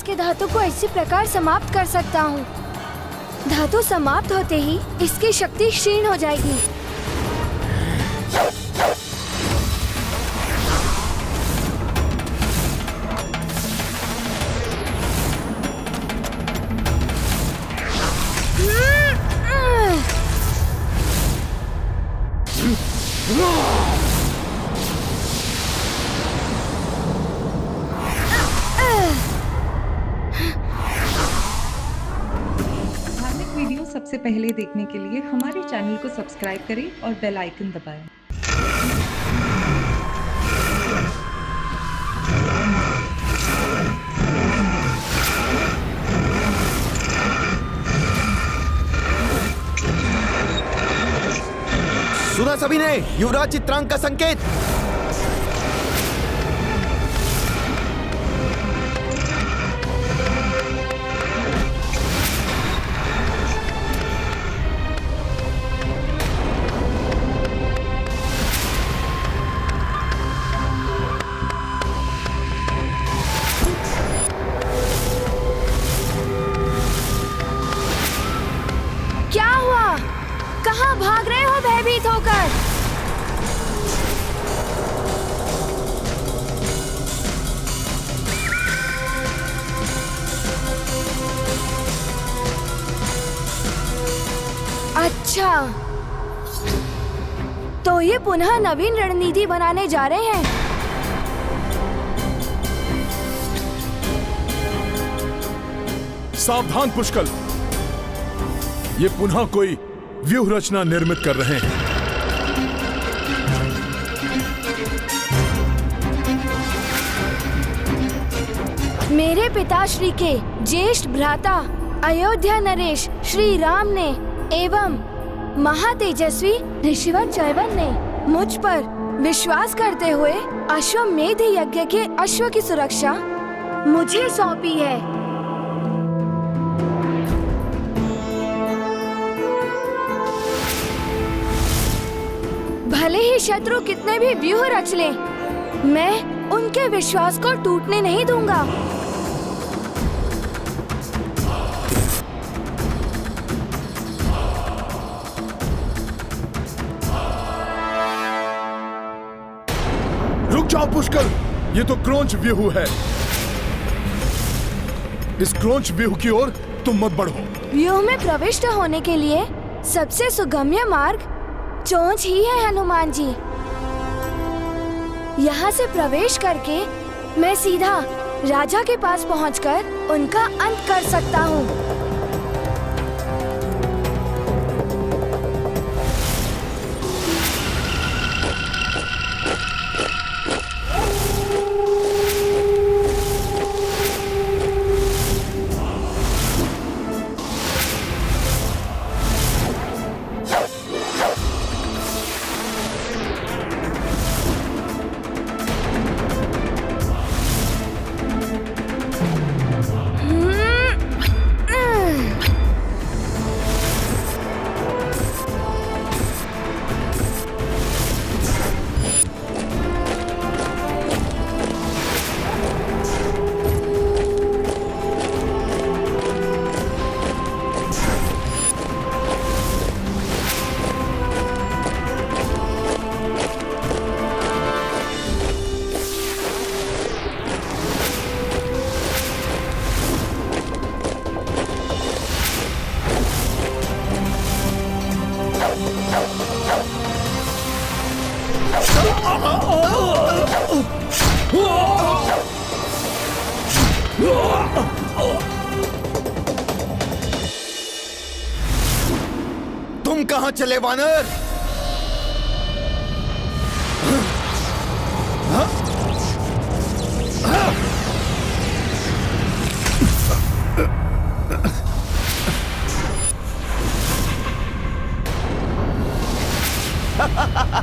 के धातु को इसी प्रकार समाप्त कर सकता हूँ। धातु समाप्त होते ही इसकी शक्ति क्षीण हो जाएगी। वीडियो सबसे पहले देखने के लिए हमारे चैनल को सब्सक्राइब करें और बेल आइकन दबाएं। सुना सभी ने, युवराज चित्रांक का संकेत। क्या हुआ? कहाँ भाग रहे हो भयभीत होकर? अच्छा, तो ये पुनः नवीन रणनीति बनाने जा रहे हैं। सावधान पुष्कल, ये पुनः कोई व्यूह रचना निर्मित कर रहे हैं। मेरे पिताश्री के ज्येष्ठ भ्राता अयोध्या नरेश श्री राम ने एवं महातेजस्वी ऋषिवर चैवन ने मुझ पर विश्वास करते हुए अश्वमेध यज्ञ के अश्व की सुरक्षा मुझे सौंपी है। भले ही शत्रु कितने भी व्यूह रच लें, मैं उनके विश्वास को टूटने नहीं दूंगा। रुक जाओ पुष्कल, ये तो क्रोंच व्यूह है। इस क्रोंच व्यूह की ओर तुम मत बढ़ो। व्यूह में प्रविष्ट होने के लिए सबसे सुगम्य मार्ग चोंच ही है हनुमान जी। यहाँ से प्रवेश करके मैं सीधा राजा के पास पहुँचकर उनका अंत कर सकता हूँ। तुम कहां चले वानर?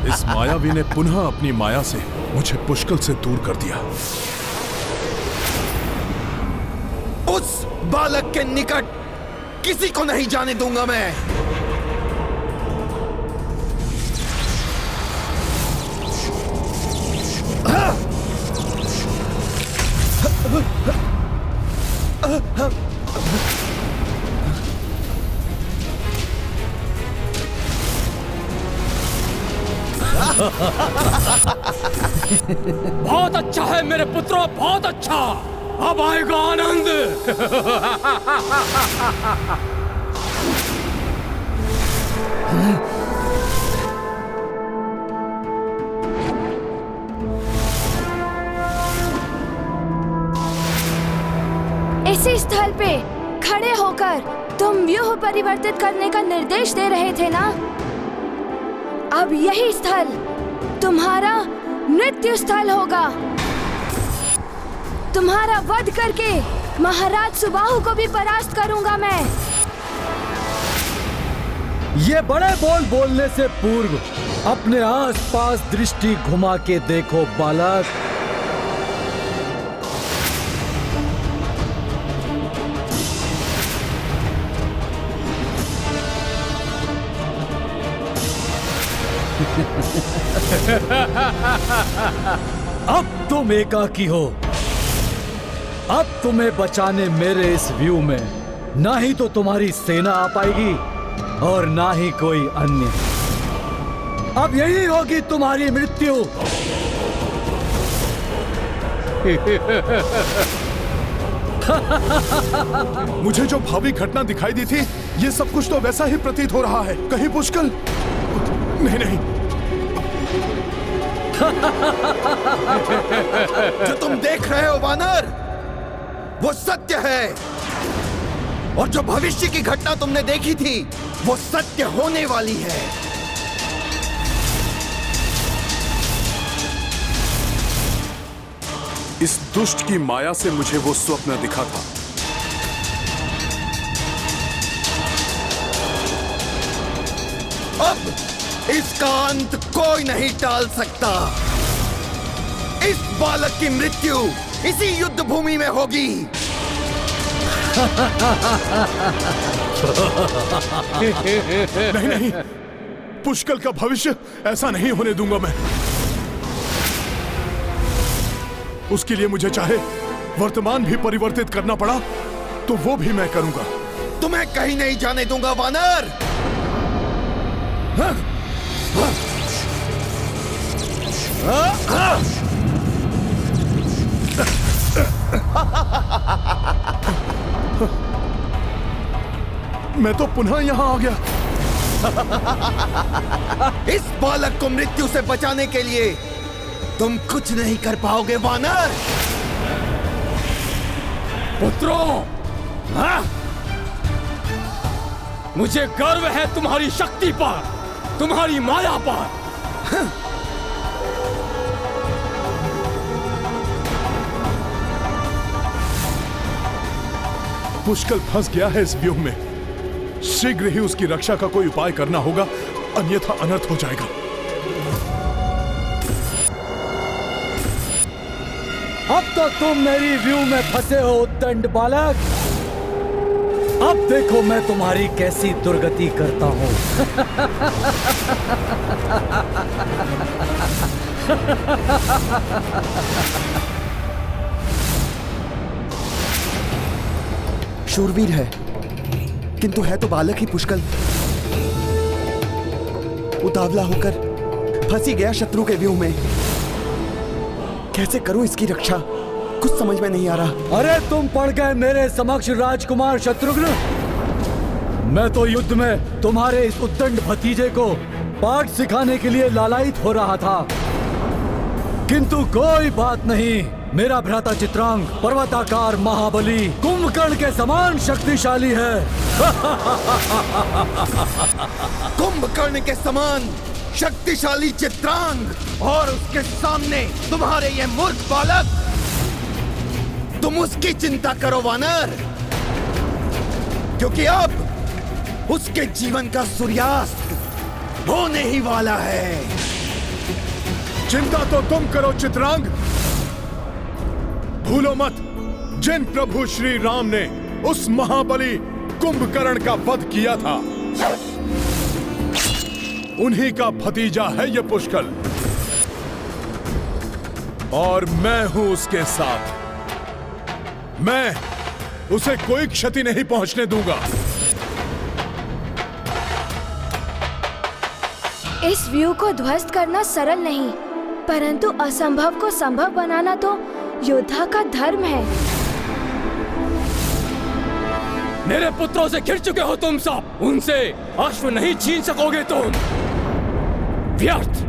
इस मायावी ने पुनः अपनी माया से मुझे पुष्कल से दूर कर दिया। उस बालक के निकट किसी को नहीं जाने दूंगा मैं। बहुत अच्छा है मेरे पुत्रों, बहुत अच्छा। अब आएगा आनंद। इसी स्थल पे खड़े होकर तुम व्यूह परिवर्तित करने का निर्देश दे रहे थे ना? अब यही स्थल तुम्हारा मृत्यु स्थल होगा। तुम्हारा वध करके महाराज सुबाहु को भी परास्त करूंगा मैं। ये बड़े बोल बोलने से पूर्व अपने आसपास दृष्टि घुमा के देखो बालक। अब तुम एकाकी हो। अब तुम्हें बचाने मेरे इस व्यू में ना ही तो तुम्हारी सेना आ पाएगी और ना ही कोई अन्य। अब यही होगी तुम्हारी मृत्यु। मुझे जो भावी घटना दिखाई दी थी, ये सब कुछ तो वैसा ही प्रतीत हो रहा है। कहीं पुष्कल? नहीं नहीं। जो तुम देख रहे हो वानर, वो सत्य है। और जो भविष्य की घटना तुमने देखी थी, वो सत्य होने वाली है। इस दुष्ट की माया से मुझे वो स्वप्न दिखा था। अब इसका अंत कोई नहीं टाल सकता। इस बालक की मृत्यु इसी युद्ध भूमि में होगी। नहीं नहीं, पुष्कल का भविष्य ऐसा नहीं होने दूंगा मैं। उसके लिए मुझे चाहे वर्तमान भी परिवर्तित करना पड़ा तो वो भी मैं करूंगा। तुम्हें कहीं नहीं जाने दूंगा वानर। हाँ? हाँ? हाँ? मैं तो पुनः यहां आ गया। इस बालक को मृत्यु से बचाने के लिए तुम कुछ नहीं कर पाओगे वानर। पुत्रों, हाँ? मुझे गर्व है तुम्हारी शक्ति पर, तुम्हारी माया पर। पुष्कल फंस गया है इस व्यूह में। शीघ्र ही उसकी रक्षा का कोई उपाय करना होगा, अन्यथा अनर्थ हो जाएगा। अब तो तुम मेरी व्यू में फंसे हो उद्दंड बालक। अब देखो मैं तुम्हारी कैसी दुर्गति करता हूं। शूरवीर है, किंतु है तो बालक ही पुष्कल। उतावला होकर फंसी गया शत्रु के व्यूह में। कैसे करूं इसकी रक्षा, कुछ समझ में नहीं आ रहा। अरे तुम पड़ गए मेरे समक्ष राजकुमार शत्रुघ्न। मैं तो युद्ध में तुम्हारे इस उद्दंड भतीजे को पाठ सिखाने के लिए लालायित हो रहा था, किंतु कोई बात नहीं। मेरा भ्राता चित्रांग पर्वताकार महाबली कुंभकर्ण के समान शक्तिशाली है। कुंभकर्ण के समान शक्तिशाली चित्रांग और उसके सामने तुम्हारे ये मूर्ख बालक। तुम उसकी चिंता करो वानर, क्योंकि अब उसके जीवन का सूर्यास्त होने ही वाला है। चिंता तो तुम करो चित्रांग। भूलो मत, जिन प्रभु श्री राम ने उस महाबली कुंभकर्ण का वध किया था, उन्हीं का भतीजा है ये पुष्कल। और मैं हूं उसके साथ। मैं उसे कोई क्षति नहीं पहुंचने दूंगा। इस व्यू को ध्वस्त करना सरल नहीं, परंतु असंभव को संभव बनाना तो योद्धा का धर्म है। मेरे पुत्रों से घिर चुके हो तुम सब, उनसे अश्व नहीं छीन सकोगे तुम। व्यर्थ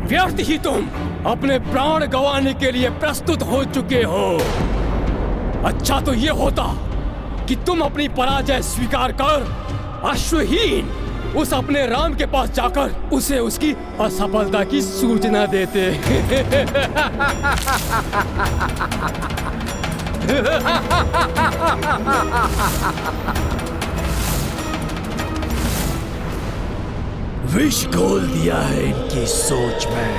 व्यर्थ ही तुम अपने प्राण गंवाने के लिए प्रस्तुत हो चुके हो। अच्छा तो ये होता कि तुम अपनी पराजय स्वीकार कर अश्वहीन उस अपने राम के पास जाकर उसे उसकी असफलता की सूचना देते। विष घोल दिया है इनकी सोच में,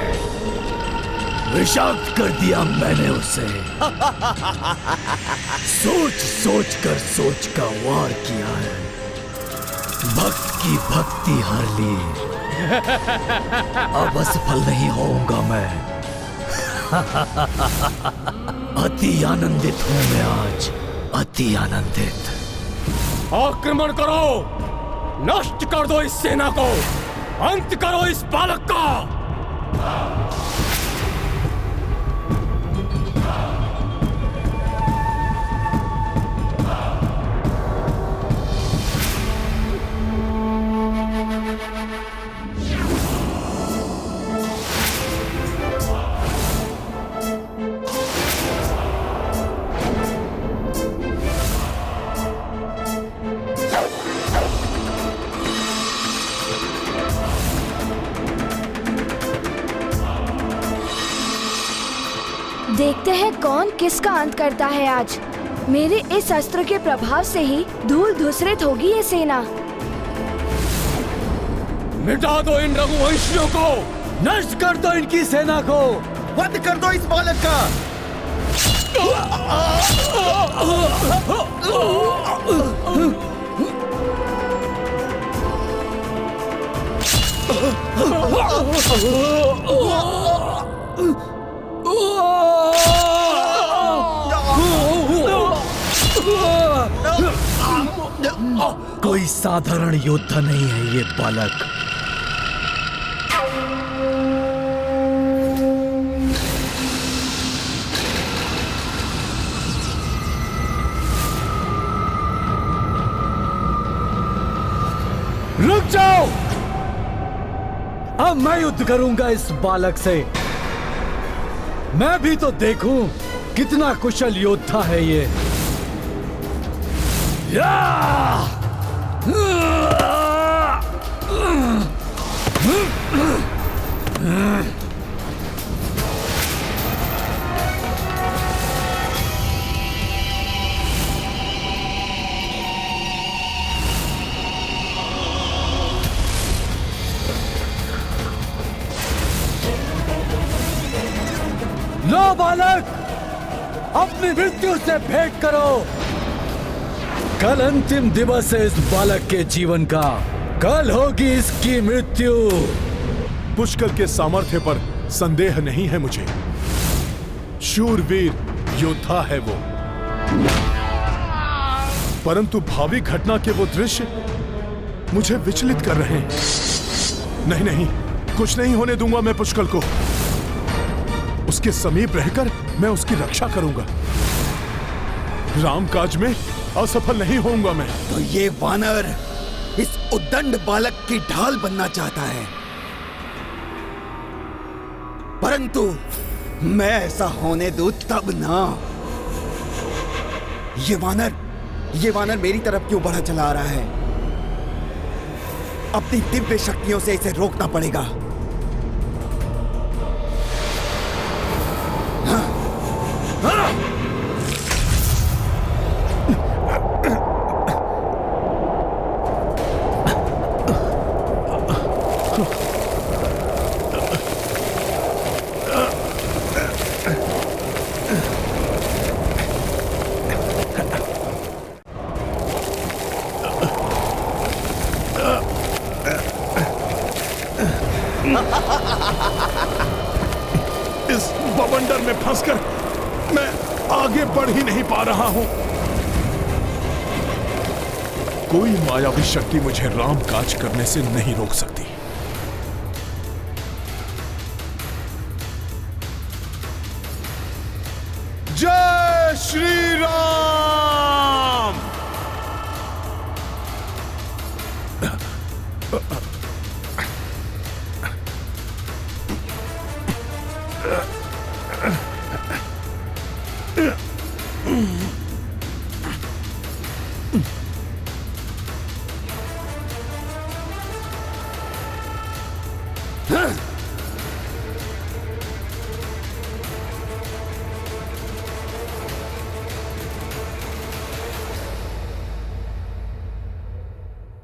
विषाक्त कर दिया मैंने उसे। सोच सोच कर सोच का वार किया है, भक्त की भक्ति हर ली। अब असफल नहीं होऊंगा मैं। अति आनंदित हूं मैं आज, अति आनंदित। आक्रमण करो, नष्ट कर दो इस सेना को, अंत करो इस बालक का। देखते हैं कौन किसका अंत करता है आज। मेरे इस अस्त्र के प्रभाव से ही धूल धूसरित होगी ये सेना। मिटा दो इन रघुवंशियों को, नष्ट कर दो इनकी सेना को, वध कर दो इस बालक का। कोई साधारण योद्धा नहीं है ये बालक। रुक जाओ, अब मैं युद्ध करूंगा इस बालक से। मैं भी तो देखूं कितना कुशल योद्धा है ये। लो बालक, अपनी मृत्यु से भेंट करो। कल अंतिम दिवस है इस बालक के जीवन का, कल होगी इसकी मृत्यु। पुष्कर के सामर्थ्य पर संदेह नहीं है मुझे। शूरवीर योद्धा है वो, परंतु भावी घटना के वो दृश्य मुझे विचलित कर रहे हैं। नहीं नहीं, कुछ नहीं होने दूंगा मैं पुष्कर को। उसके समीप रहकर मैं उसकी रक्षा करूंगा। रामकाज में असफल नहीं होऊंगा मैं। तो ये वानर इस उद्दंड बालक की ढाल बनना चाहता है, परंतु मैं ऐसा होने दूं तब ना। ये वानर मेरी तरफ क्यों बढ़ा चला आ रहा है? अपनी दिव्य शक्तियों से इसे रोकना पड़ेगा। इस बवंडर में फंसकर मैं आगे बढ़ ही नहीं पा रहा हूं। कोई मायावी शक्ति मुझे राम काज करने से नहीं रोक सकती। जय श्री राम।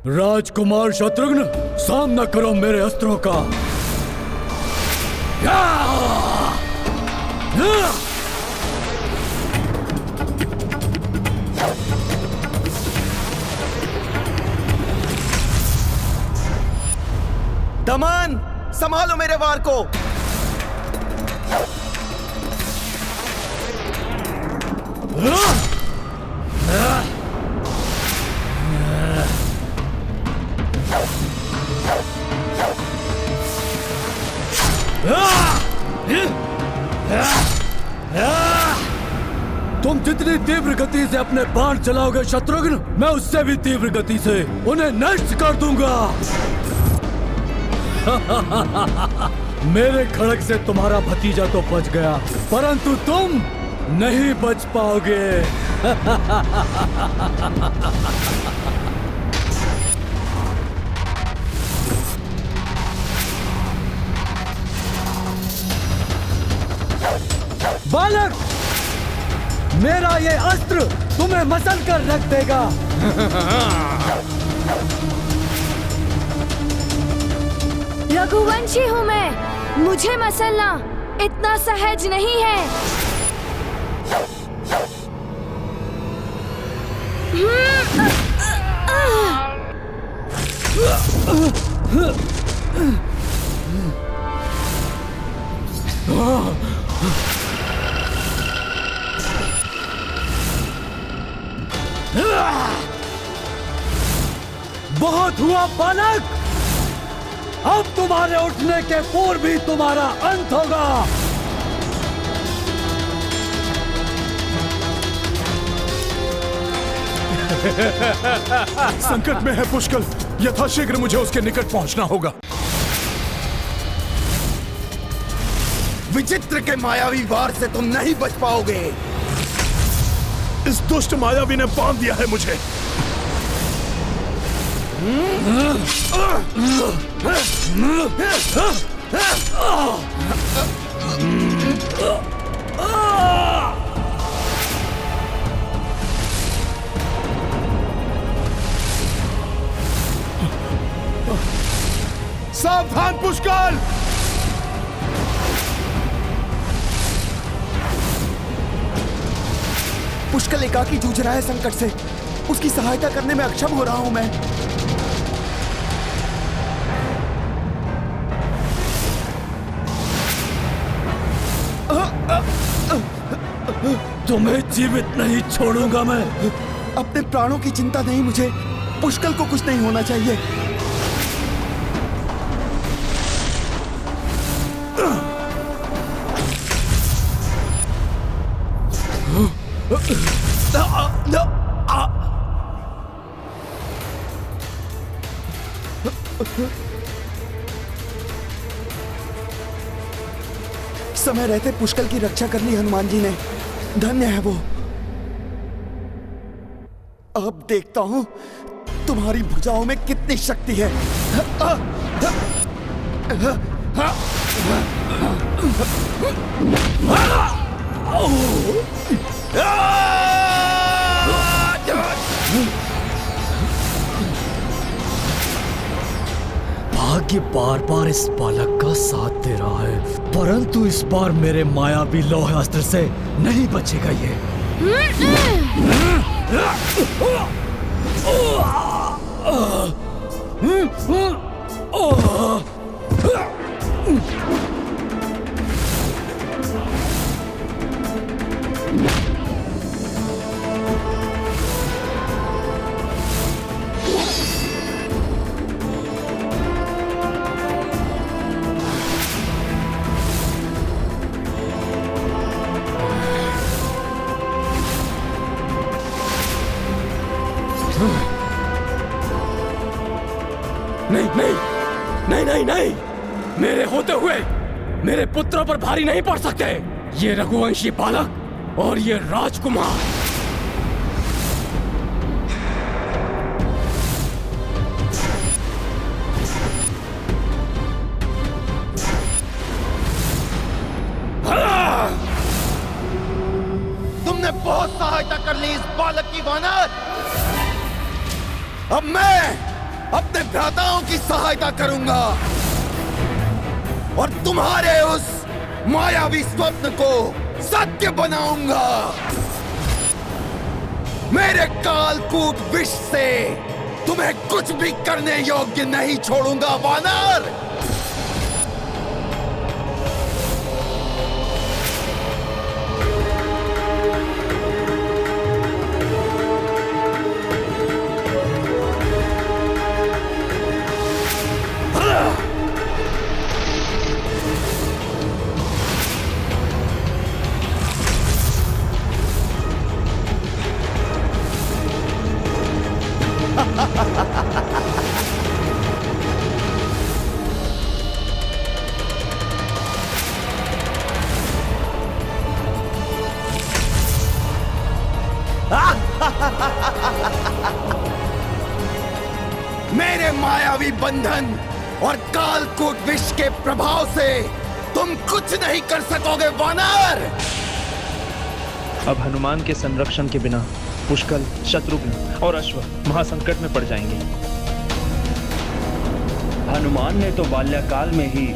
राजकुमार शत्रुघ्न, सामना करो मेरे अस्त्रों का। दमन, संभालो मेरे वार को। तुम जितनी तीव्र गति से अपने बाण चलाओगे शत्रुघ्न, मैं उससे भी तीव्र गति से उन्हें नष्ट कर दूंगा। मेरे खड़ग से तुम्हारा भतीजा तो बच गया, परंतु तुम नहीं बच पाओगे। बालक, मेरा ये अस्त्र तुम्हें मसल कर रख देगा। रघुवंशी हूँ मैं, मुझे मसलना इतना सहज नहीं है। बहुत हुआ बालक, अब तुम्हारे उठने के पूर्व ही तुम्हारा अंत होगा। संकट में है पुष्कल, यथाशीघ्र मुझे उसके निकट पहुंचना होगा। विचित्र के मायावी वार से तुम नहीं बच पाओगे। इस दुष्ट मायावी ने बांध दिया है मुझे। सावधान पुष्कल। पुष्कल एकाकी जूझ रहा है संकट से, उसकी सहायता करने में अक्षम हो रहा हूं मैं। तुम्हें जीवित नहीं छोड़ूंगा मैं। अपने प्राणों की चिंता नहीं मुझे, पुष्कल को कुछ नहीं होना चाहिए। समय रहते पुष्कल की रक्षा कर ली हनुमान जी ने, धन्य है वो। अब देखता हूं तुम्हारी भुजाओं में कितनी शक्ति है। भाग्य बार बार इस बालक का साथ दे रहा है, परंतु इस बार मेरे मायावी लौह अस्त्र से नहीं बचेगा ये। नहीं नहीं नहीं नहीं नहीं, मेरे होते हुए मेरे पुत्रों पर भारी नहीं पड़ सकते। ये रघुवंशी बालक और ये राजकुमार। तुमने बहुत सहायता कर ली इस बालक की वानर। अब मैं अपने भ्राताओं की सहायता करूंगा और तुम्हारे उस मायावी स्वप्न को सत्य बनाऊंगा। मेरे कालकूट विष से तुम्हें कुछ भी करने योग्य नहीं छोड़ूंगा वानर। मेरे मायावी बंधन और कालकूट विष के प्रभाव से तुम कुछ नहीं कर सकोगे वानर। अब हनुमान के संरक्षण के बिना पुष्कल, शत्रुघ्न और अश्व महासंकट में पड़ जाएंगे। हनुमान ने तो बाल्यकाल में ही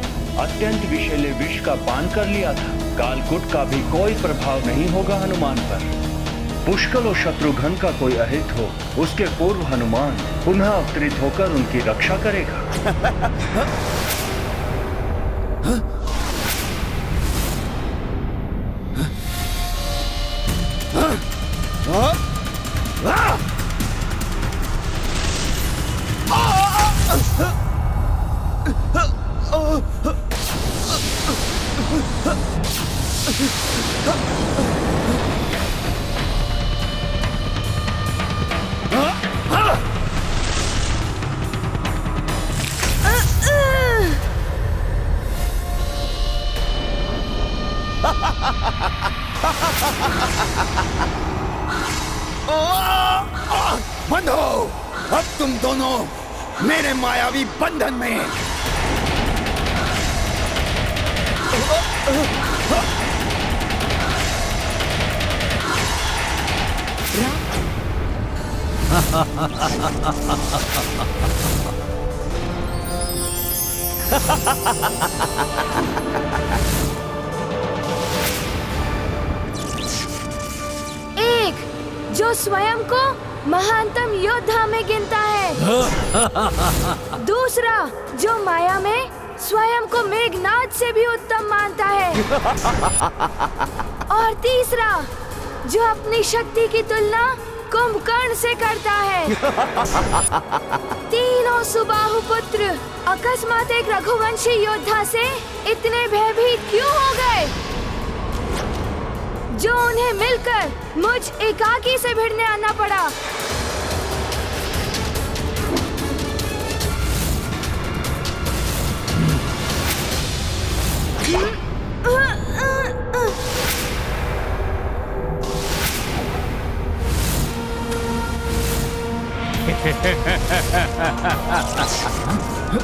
अत्यंत विषैले विष का पान कर लिया था। कालकूट का भी कोई प्रभाव नहीं होगा हनुमान पर। पुष्कल और शत्रुघ्न का कोई अहित हो, उसके पूर्व हनुमान पुनः अवतरित होकर उनकी रक्षा करेगा। बंद हो, अब तुम दोनों मेरे मायावी बंधन में। एक जो स्वयं को महानतम योद्धा में गिनता है, दूसरा जो माया में स्वयं को मेघनाद से भी उत्तम मानता है, और तीसरा जो अपनी शक्ति की तुलना कुंभकर्ण से करता है। तीनों सुबाहु पुत्र अकस्मात एक रघुवंशी योद्धा से इतने भयभीत क्यों हो गए, जो उन्हें मिलकर मुझ एकाकी से भिड़ने आना पड़ा।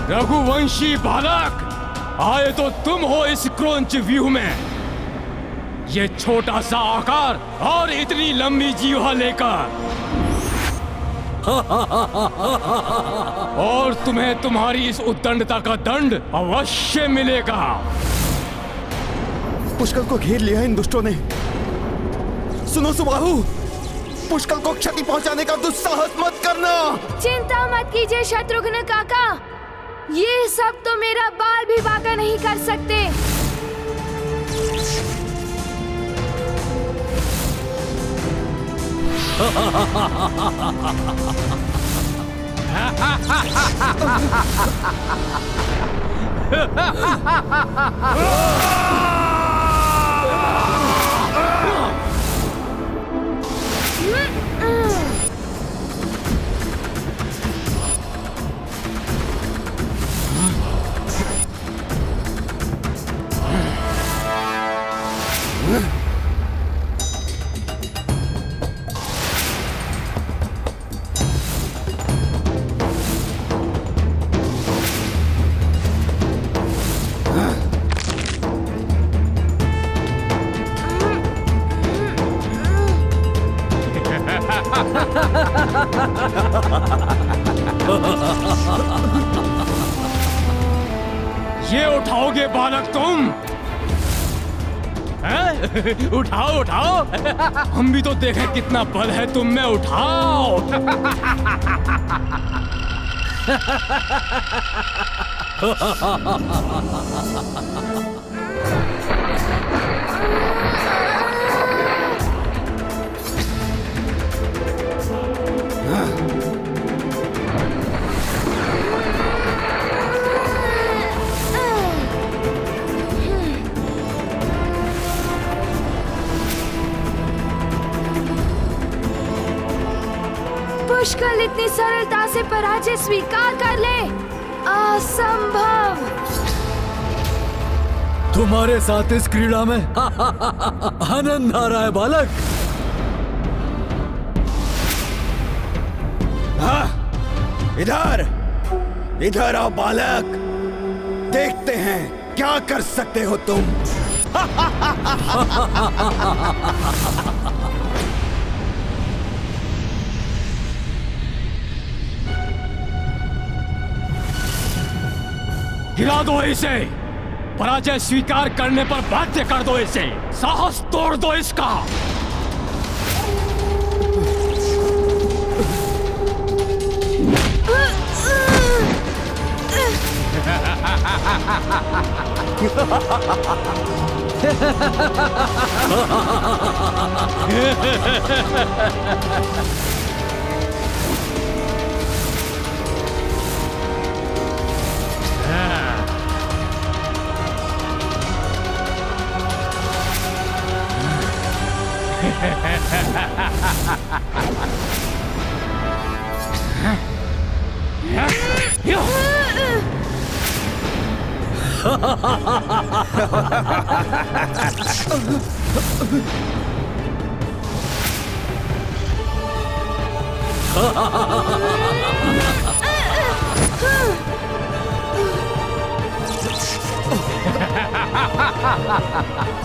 रघुवंशी बालक, आए तो तुम हो इस क्रौंच व्यूह में। ये छोटा सा आकार और इतनी लंबी जीवा लेकर, और तुम्हें तुम्हारी इस उद्दंडता का दंड अवश्य मिलेगा। पुष्कल को घेर लिया इन दुष्टों ने। सुनो सुबाहु, पुष्कल को क्षति पहुंचाने का दुस्साहस मत करना। चिंता मत कीजिए शत्रुघ्न काका, ये सब तो मेरा बाल भी बांका नहीं कर सकते। ये उठाओगे बालक तुम? हैं? उठाओ उठाओ, हम भी तो देखें कितना बल है तुम में, उठाओ। पुष्कल इतनी सरलता से पराजय स्वीकार कर ले, असंभव। तुम्हारे साथ इस क्रीड़ा में आनंद आ रहा है बालक। इधर इधर आओ बालक, देखते हैं क्या कर सकते हो तुम। गिरा दो इसे, पराजय स्वीकार करने पर बाध्य कर दो इसे, साहस तोड़ दो इसका।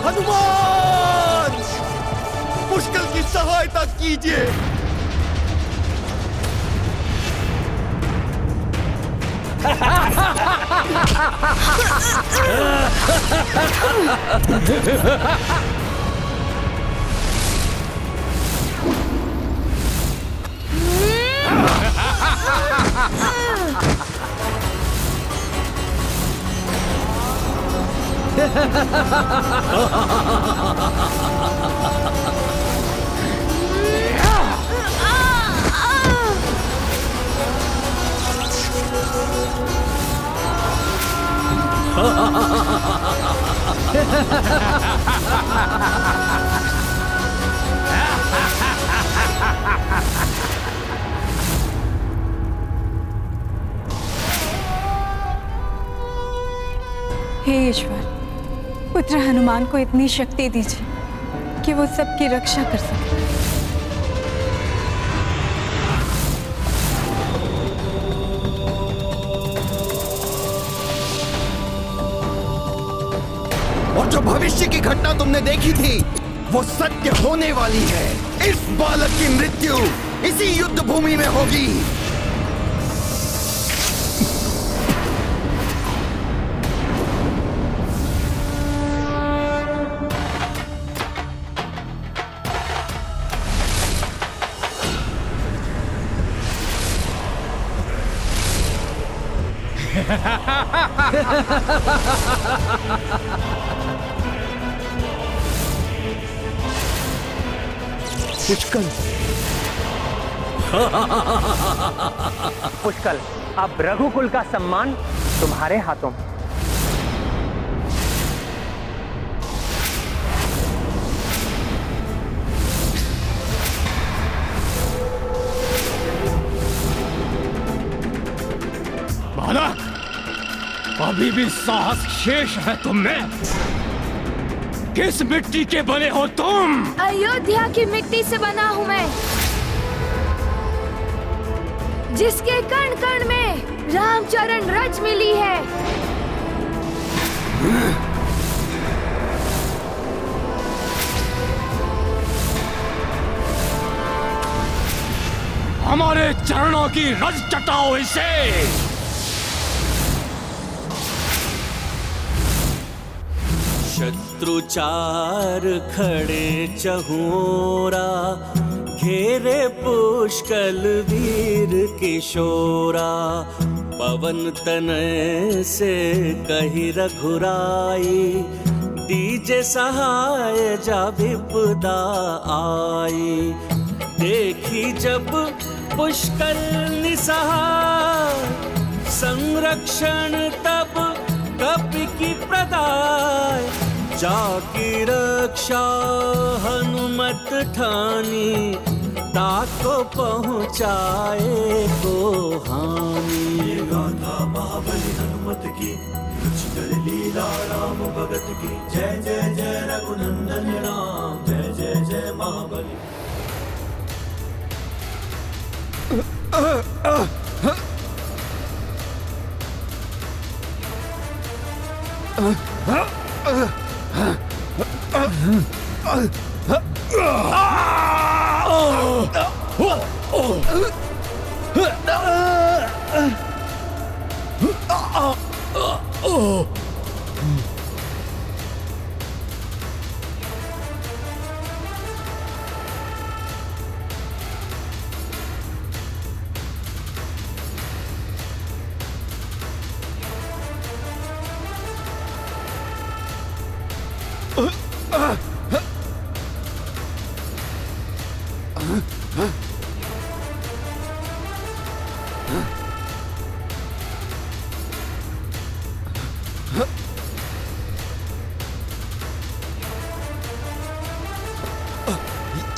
हनुमान, पुष्कल की सहायता कीजिए। हे ईश्वर, पुत्र हनुमान को इतनी शक्ति दीजिए कि वो सबकी रक्षा कर सके। और जो भविष्य की घटना तुमने देखी थी वो सत्य होने वाली है। इस बालक की मृत्यु इसी युद्ध भूमि में होगी। पुष्कल, अब रघुकुल का सम्मान तुम्हारे हाथों में। बालक, अभी भी साहस शेष है तुम में। किस मिट्टी के बने हो तुम? अयोध्या की मिट्टी से बना हूँ मैं, जिसके कण कण में रामचरण रज मिली है। हमारे चरणों की रज चटाओ इसे। शत्रुचार खड़े चहुरा, घेरे पुष्कल वीर किशोरा। पवन तनय से कही रघुराई, दीजे सहाय जा विपदा आई। देखी जब पुष्कल निसहाय, संरक्षण तब कपि की प्रदाय। जाकी रक्षा हनुमत ठानी, ताको पहुँचाए को हानि। गाथा महाबली हनुमत की, रुचिकर लीला राम भगत की। जय जय जय रघुनंदन राम, जय जय जय महाबली।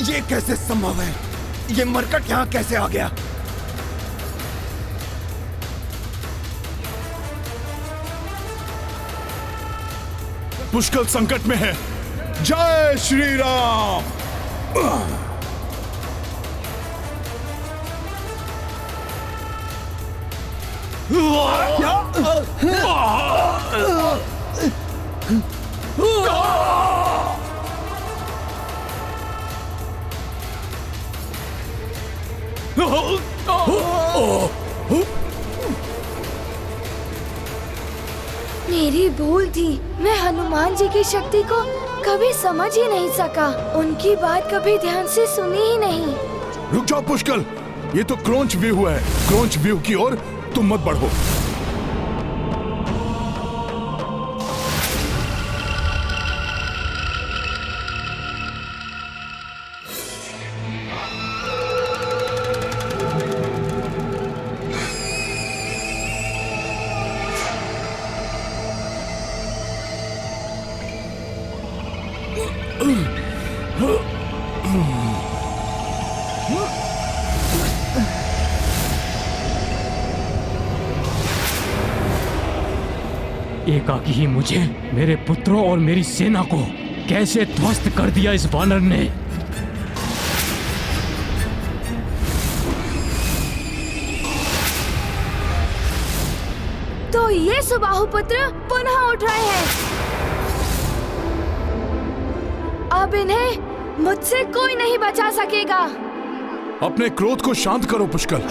ये कैसे संभव है? ये मरकट यहाँ कैसे आ गया? पुष्कल संकट में है। जय श्री राम। मेरी भूल थी। मैं हनुमान जी की शक्ति को कभी समझ ही नहीं सका। उनकी बात कभी ध्यान से सुनी ही नहीं। रुक जाओ पुष्कल, ये तो क्रोंच व्यूह है। क्रोंच व्यूह की ओर तुम मत बढ़ो। एकाकी ही मुझे, मेरे पुत्रों और मेरी सेना को कैसे ध्वस्त कर दिया इस वानर ने। तो ये सुबाहु पुत्र पुनः उठ रहे हैं। अब इन्हें मुझसे कोई नहीं बचा सकेगा। अपने क्रोध को शांत करो पुष्कल।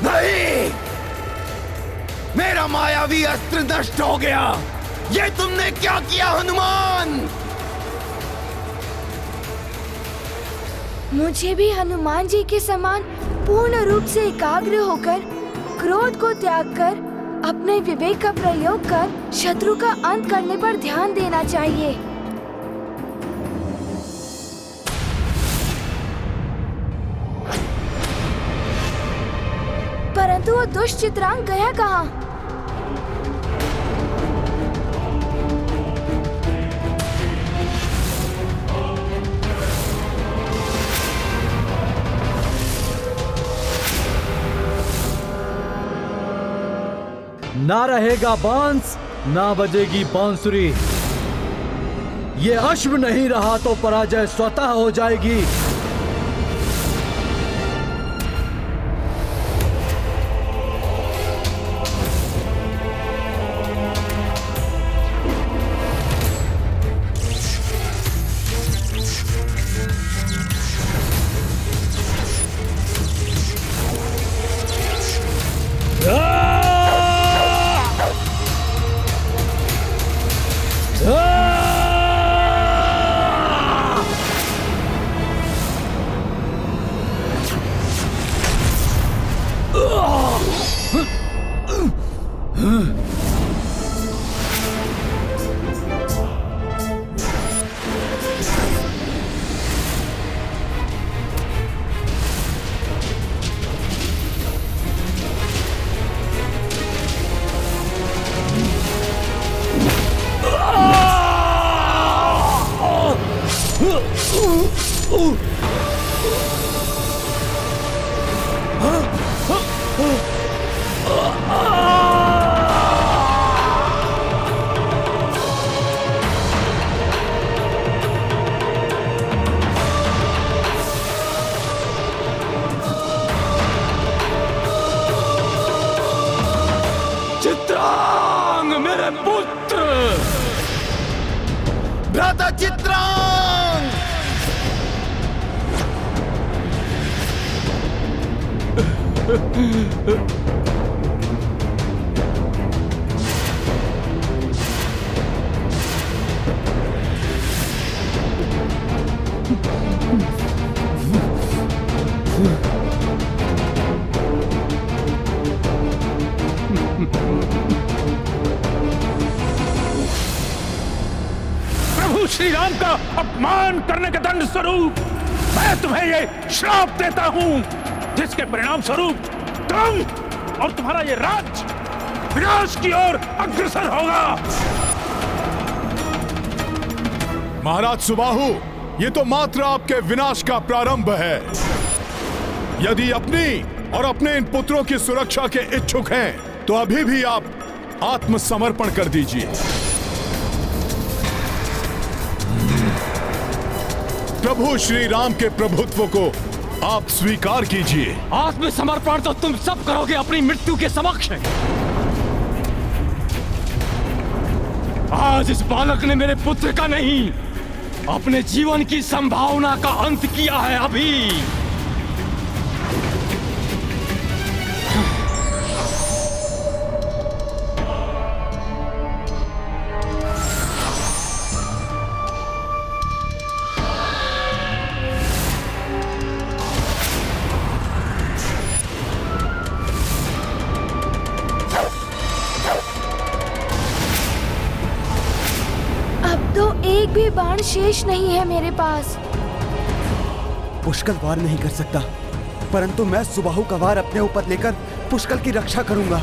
नहीं, मेरा मायावी अस्त्र नष्ट हो गया। ये तुमने क्या किया हनुमान? मुझे भी हनुमान जी के समान पूर्ण रूप से एकाग्र होकर, क्रोध को त्याग कर, अपने विवेक का प्रयोग कर शत्रु का अंत करने पर ध्यान देना चाहिए। परंतु वो दुष्ट चित्रांग गया कहाँ? ना रहेगा बांस, ना बजेगी बांसुरी। ये अश्व नहीं रहा तो पराजय स्वतः हो जाएगी। चित्रांग मेरे पुत्र, भ्राता चित्रांग। प्रभु श्री राम का अपमान करने के दंड स्वरूप मैं तुम्हें ये श्राप देता हूं, जिसके परिणाम स्वरूप तुम और तुम्हारा ये राज्य विनाश की ओर अग्रसर होगा। महाराज सुबाहु, ये तो मात्र आपके विनाश का प्रारंभ है। यदि अपनी और अपने इन पुत्रों की सुरक्षा के इच्छुक हैं, तो अभी भी आप आत्मसमर्पण कर दीजिए। प्रभु श्री राम के प्रभुत्व को आप स्वीकार कीजिए। आत्मसमर्पण तो तुम सब करोगे अपनी मृत्यु के समक्ष। आज इस बालक ने मेरे पुत्र का नहीं, अपने जीवन की संभावना का अंत किया है। अभी एक भी बाण शेष नहीं है मेरे पास। पुष्कल वार नहीं कर सकता, परंतु मैं सुबाहु का वार अपने ऊपर लेकर पुष्कल की रक्षा करूंगा।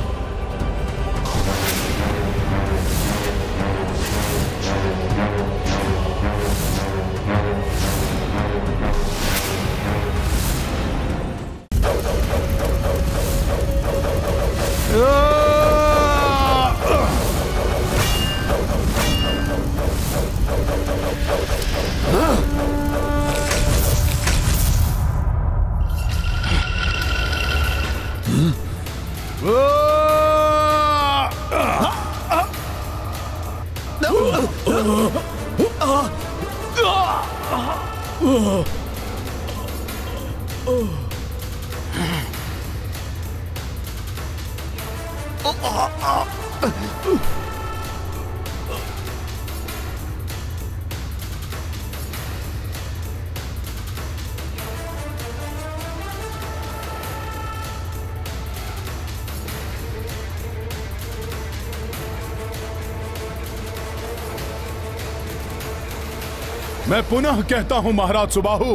मैं पुनः कहता हूं महाराज सुबाहु,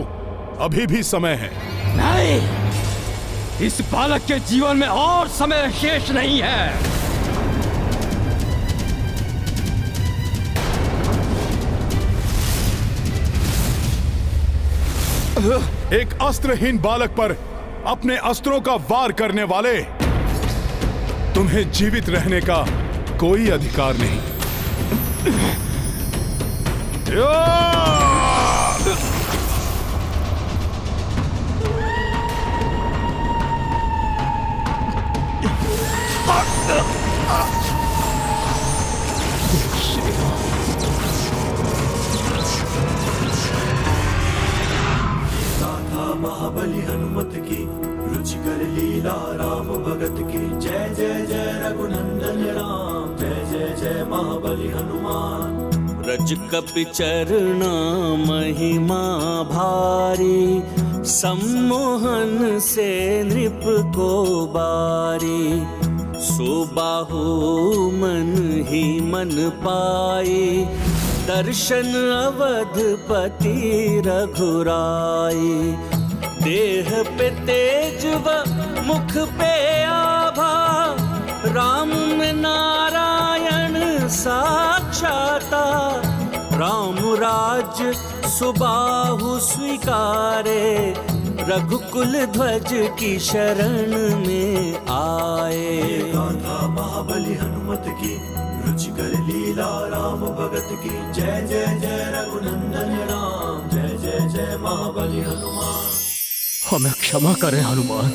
अभी भी समय है। नहीं, इस बालक के जीवन में और समय शेष नहीं है। एक अस्त्रहीन बालक पर अपने अस्त्रों का वार करने वाले तुम्हें जीवित रहने का कोई अधिकार नहीं। महाबली हनुमत की रुचिकर लीला राम भगत की जय जय जय रघुनंदन राम जय जय जय महाबली हनुमान। रज कपि चरना महिमा भारी सम्मोहन से नृप को बारी सुबाहु मन ही मन पाई दर्शन अवधपति रघुराई। देह पे तेज व मुख पे आभा राम में नारायण साक्षाता राम राज्य सुबाहु स्वीकारे रघुकुल ध्वज की शरण में आए। गाथा महाबली हनुमत की रुचिकर लीला राम भगत की जय जय जय रघुनंदन राम जय जय जय महाबली हनुमान। हमें क्षमा करें हनुमान,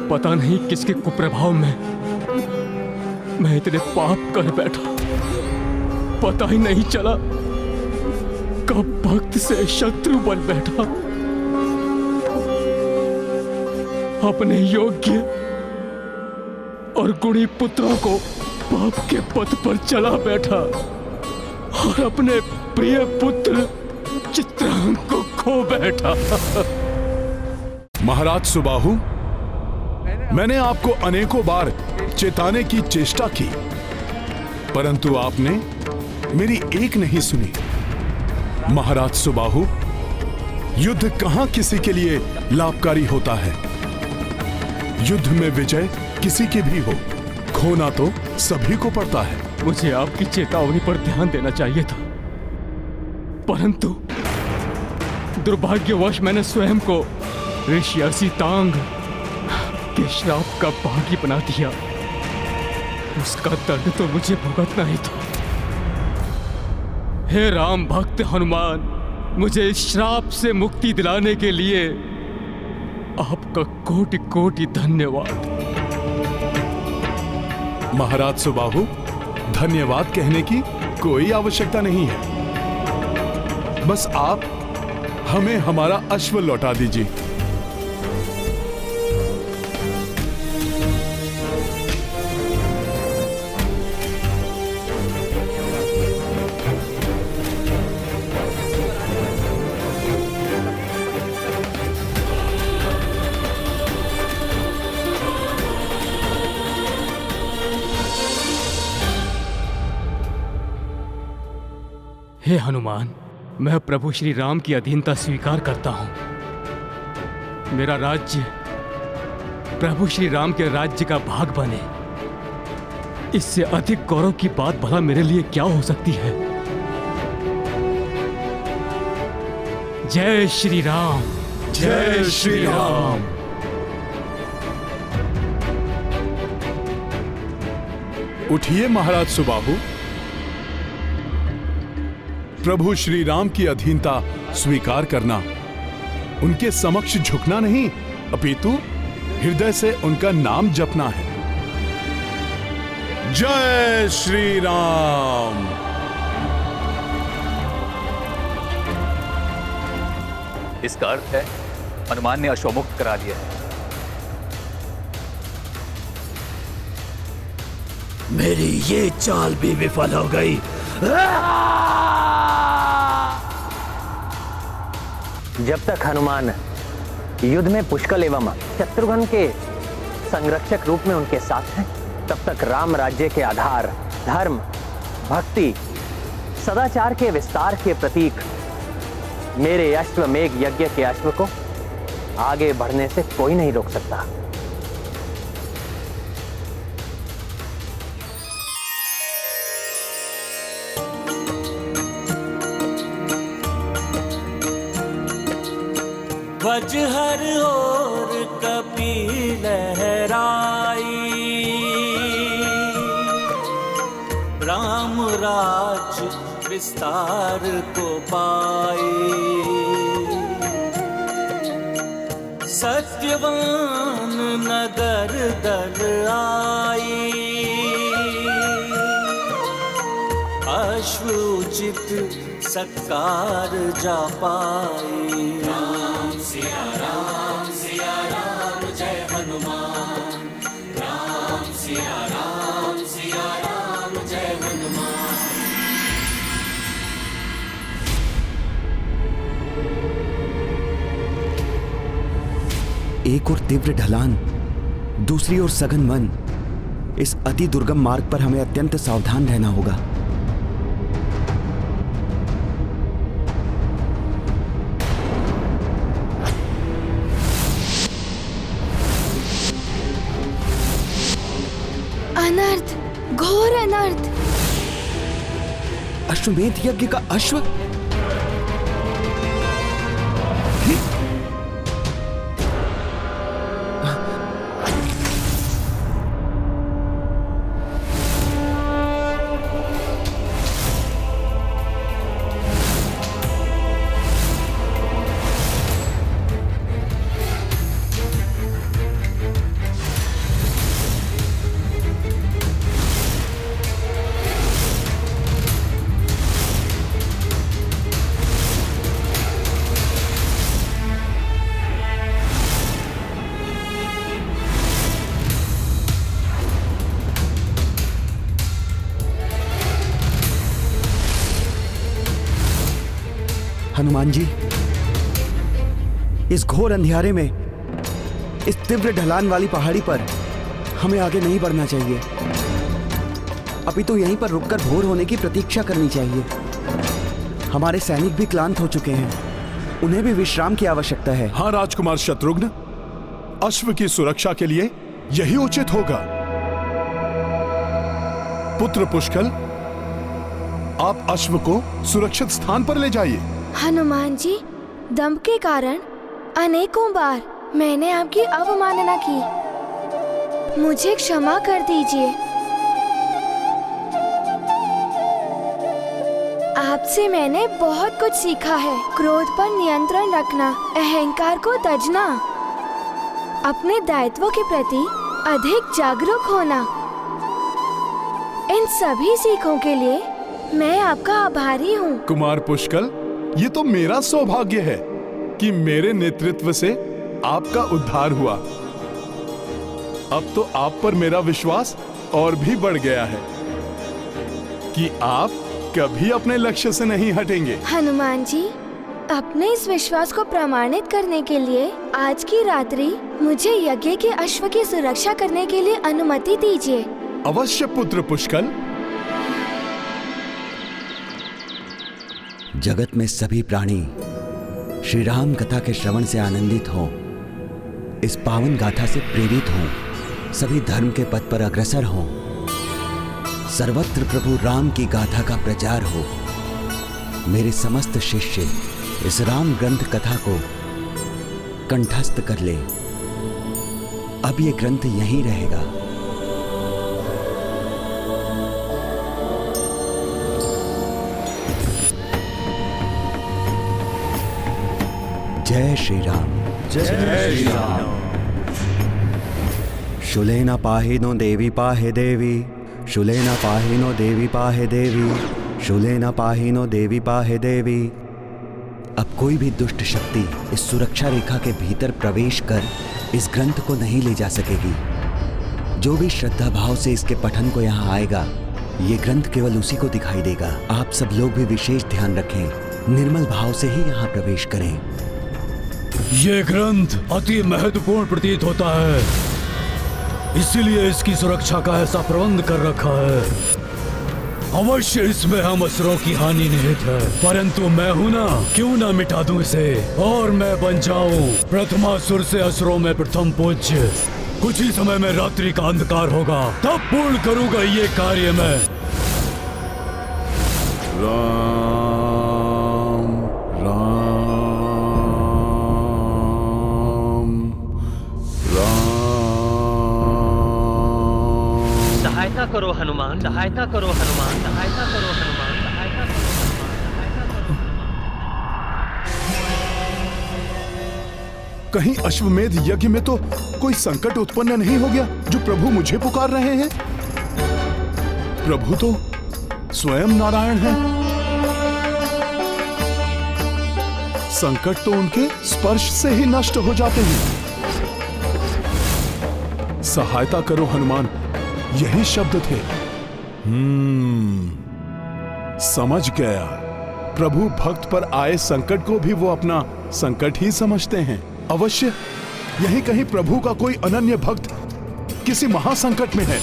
पता नहीं किसके कुप्रभाव में मैं इतने पाप कर बैठा। पता ही नहीं चला कब भक्त से शत्रु बन बैठा। अपने योग्य और गुणी पुत्रों को पाप के पथ पर चला बैठा और अपने प्रिय पुत्र चित्रांग को खो बैठा। महाराज सुबाहु, मैंने आपको अनेकों बार चेताने की चेष्टा की, परंतु आपने मेरी एक नहीं सुनी। महाराज सुबाहु, युद्ध कहां किसी के लिए लाभकारी होता है। युद्ध में विजय किसी की भी हो, खोना तो सभी को पड़ता है। मुझे आपकी चेतावनी पर ध्यान देना चाहिए था, परंतु दुर्भाग्यवश मैंने स्वयं को ऋषि तांग के श्राप का भागी बना दिया। उसका दर्द तो मुझे भुगतना ही था। हे राम भक्त हनुमान, मुझे इस श्राप से मुक्ति दिलाने के लिए आपका कोटि कोटि धन्यवाद। महाराज सुबाहु, धन्यवाद कहने की कोई आवश्यकता नहीं है। बस आप हमें हमारा अश्व लौटा दीजिए। हे हनुमान, मैं प्रभु श्री राम की अधीनता स्वीकार करता हूं। मेरा राज्य प्रभु श्री राम के राज्य का भाग बने, इससे अधिक गौरव की बात भला मेरे लिए क्या हो सकती है। जय श्री राम, जय श्री राम। उठिए महाराज सुबाहु, प्रभु श्री राम की अधीनता स्वीकार करना, उनके समक्ष झुकना नहीं, अपितु हृदय से उनका नाम जपना है। जय श्री राम। इसका अर्थ है हनुमान ने अश्वमुक्त करा लिया है। मेरी ये चाल भी विफल हो गई। जब तक हनुमान युद्ध में पुष्कल एवं शत्रुघ्न के संरक्षक रूप में उनके साथ हैं, तब तक राम राज्य के आधार, धर्म, भक्ति, सदाचार के विस्तार के प्रतीक मेरे अश्वमेघ यज्ञ के अश्व को आगे बढ़ने से कोई नहीं रोक सकता। ध्वज हर ओर कपि लहराई राम राज्य विस्तार को पाए। सत्यवान नगर दल आई, अश्वउचित सत्कार जा पाए। राम सिया राम जय हनुमान। राम सिया राम जय हनुमान। एक और तीव्र ढलान, दूसरी ओर सघन वन। इस अति दुर्गम मार्ग पर हमें अत्यंत सावधान रहना होगा। अनर्थ, घोर अनर्थ। अश्वमेध यज्ञ का अश्व? हनुमान जी, इस घोर अंधियारे में, इस तीव्र ढलान वाली पहाड़ी पर हमें आगे नहीं बढ़ना चाहिए। अभी तो यहीं पर रुककर भोर होने की प्रतीक्षा करनी चाहिए। हमारे सैनिक भी क्लांत हो चुके हैं, उन्हें भी विश्राम की आवश्यकता है। हाँ राजकुमार शत्रुघ्न, अश्व की सुरक्षा के लिए यही उचित होगा। पुत्र पुष्कल, आप अश्व को सुरक्षित स्थान पर ले जाइए। हनुमान जी, दंभ के कारण अनेकों बार मैंने आपकी अवमानना की, मुझे क्षमा कर दीजिए। आपसे मैंने बहुत कुछ सीखा है। क्रोध पर नियंत्रण रखना, अहंकार को तजना, अपने दायित्वों के प्रति अधिक जागरूक होना। इन सभी सीखों के लिए मैं आपका आभारी हूँ। कुमार पुष्कल, ये तो मेरा सौभाग्य है कि मेरे नेतृत्व से आपका उद्धार हुआ। अब तो आप पर मेरा विश्वास और भी बढ़ गया है कि आप कभी अपने लक्ष्य से नहीं हटेंगे। हनुमान जी, अपने इस विश्वास को प्रमाणित करने के लिए आज की रात्रि मुझे यज्ञ के अश्व की सुरक्षा करने के लिए अनुमति दीजिए। अवश्य पुत्र पुष्कल। जगत में सभी प्राणी श्री राम कथा के श्रवण से आनंदित हों, इस पावन गाथा से प्रेरित हों, सभी धर्म के पथ पर अग्रसर हों, सर्वत्र प्रभु राम की गाथा का प्रचार हो। मेरे समस्त शिष्य इस राम ग्रंथ कथा को कंठस्थ कर ले। अब ये ग्रंथ यहीं रहेगा। जय श्री राम। जय श्री राम। शूलेन पाहिनो देवी पाहे देवी, शूलेन पाहिनो देवी पाहे देवी, शूलेन पाहिनो देवी पाहे देवी। अब कोई भी दुष्ट शक्ति इस सुरक्षा रेखा के भीतर प्रवेश कर इस ग्रंथ को नहीं ले जा सकेगी। जो भी श्रद्धा भाव से इसके पठन को यहाँ आएगा, ये ग्रंथ केवल उसी को दिखाई देगा। आप सब लोग भी विशेष ध्यान रखें, निर्मल भाव से ही यहाँ प्रवेश करें। ये ग्रंथ अति महत्वपूर्ण प्रतीत होता है, इसीलिए इसकी सुरक्षा का ऐसा प्रबंध कर रखा है। अवश्य इसमें हम असुरों की हानि निहित है, परंतु मैं हूं ना, क्यों ना मिटा दूं इसे और मैं बन जाऊं प्रथमासुर से असुरों में प्रथम पूज्य। कुछ ही समय में रात्रि का अंधकार होगा, तब पूर्ण करूंगा ये कार्य मैं। सहायता करो हनुमान, सहायता करो हनुमान, सहायता कहीं अश्वमेध यज्ञ में तो कोई संकट उत्पन्न नहीं हो गया जो प्रभु मुझे पुकार रहे हैं? प्रभु तो स्वयं नारायण हैं। संकट तो उनके स्पर्श से ही नष्ट हो जाते हैं। सहायता करो हनुमान, यही शब्द थे। समझ गया। प्रभु भक्त पर आए संकट को भी वो अपना संकट ही समझते हैं। अवश्य यहीं कहीं प्रभु का कोई अनन्य भक्त किसी महासंकट में है,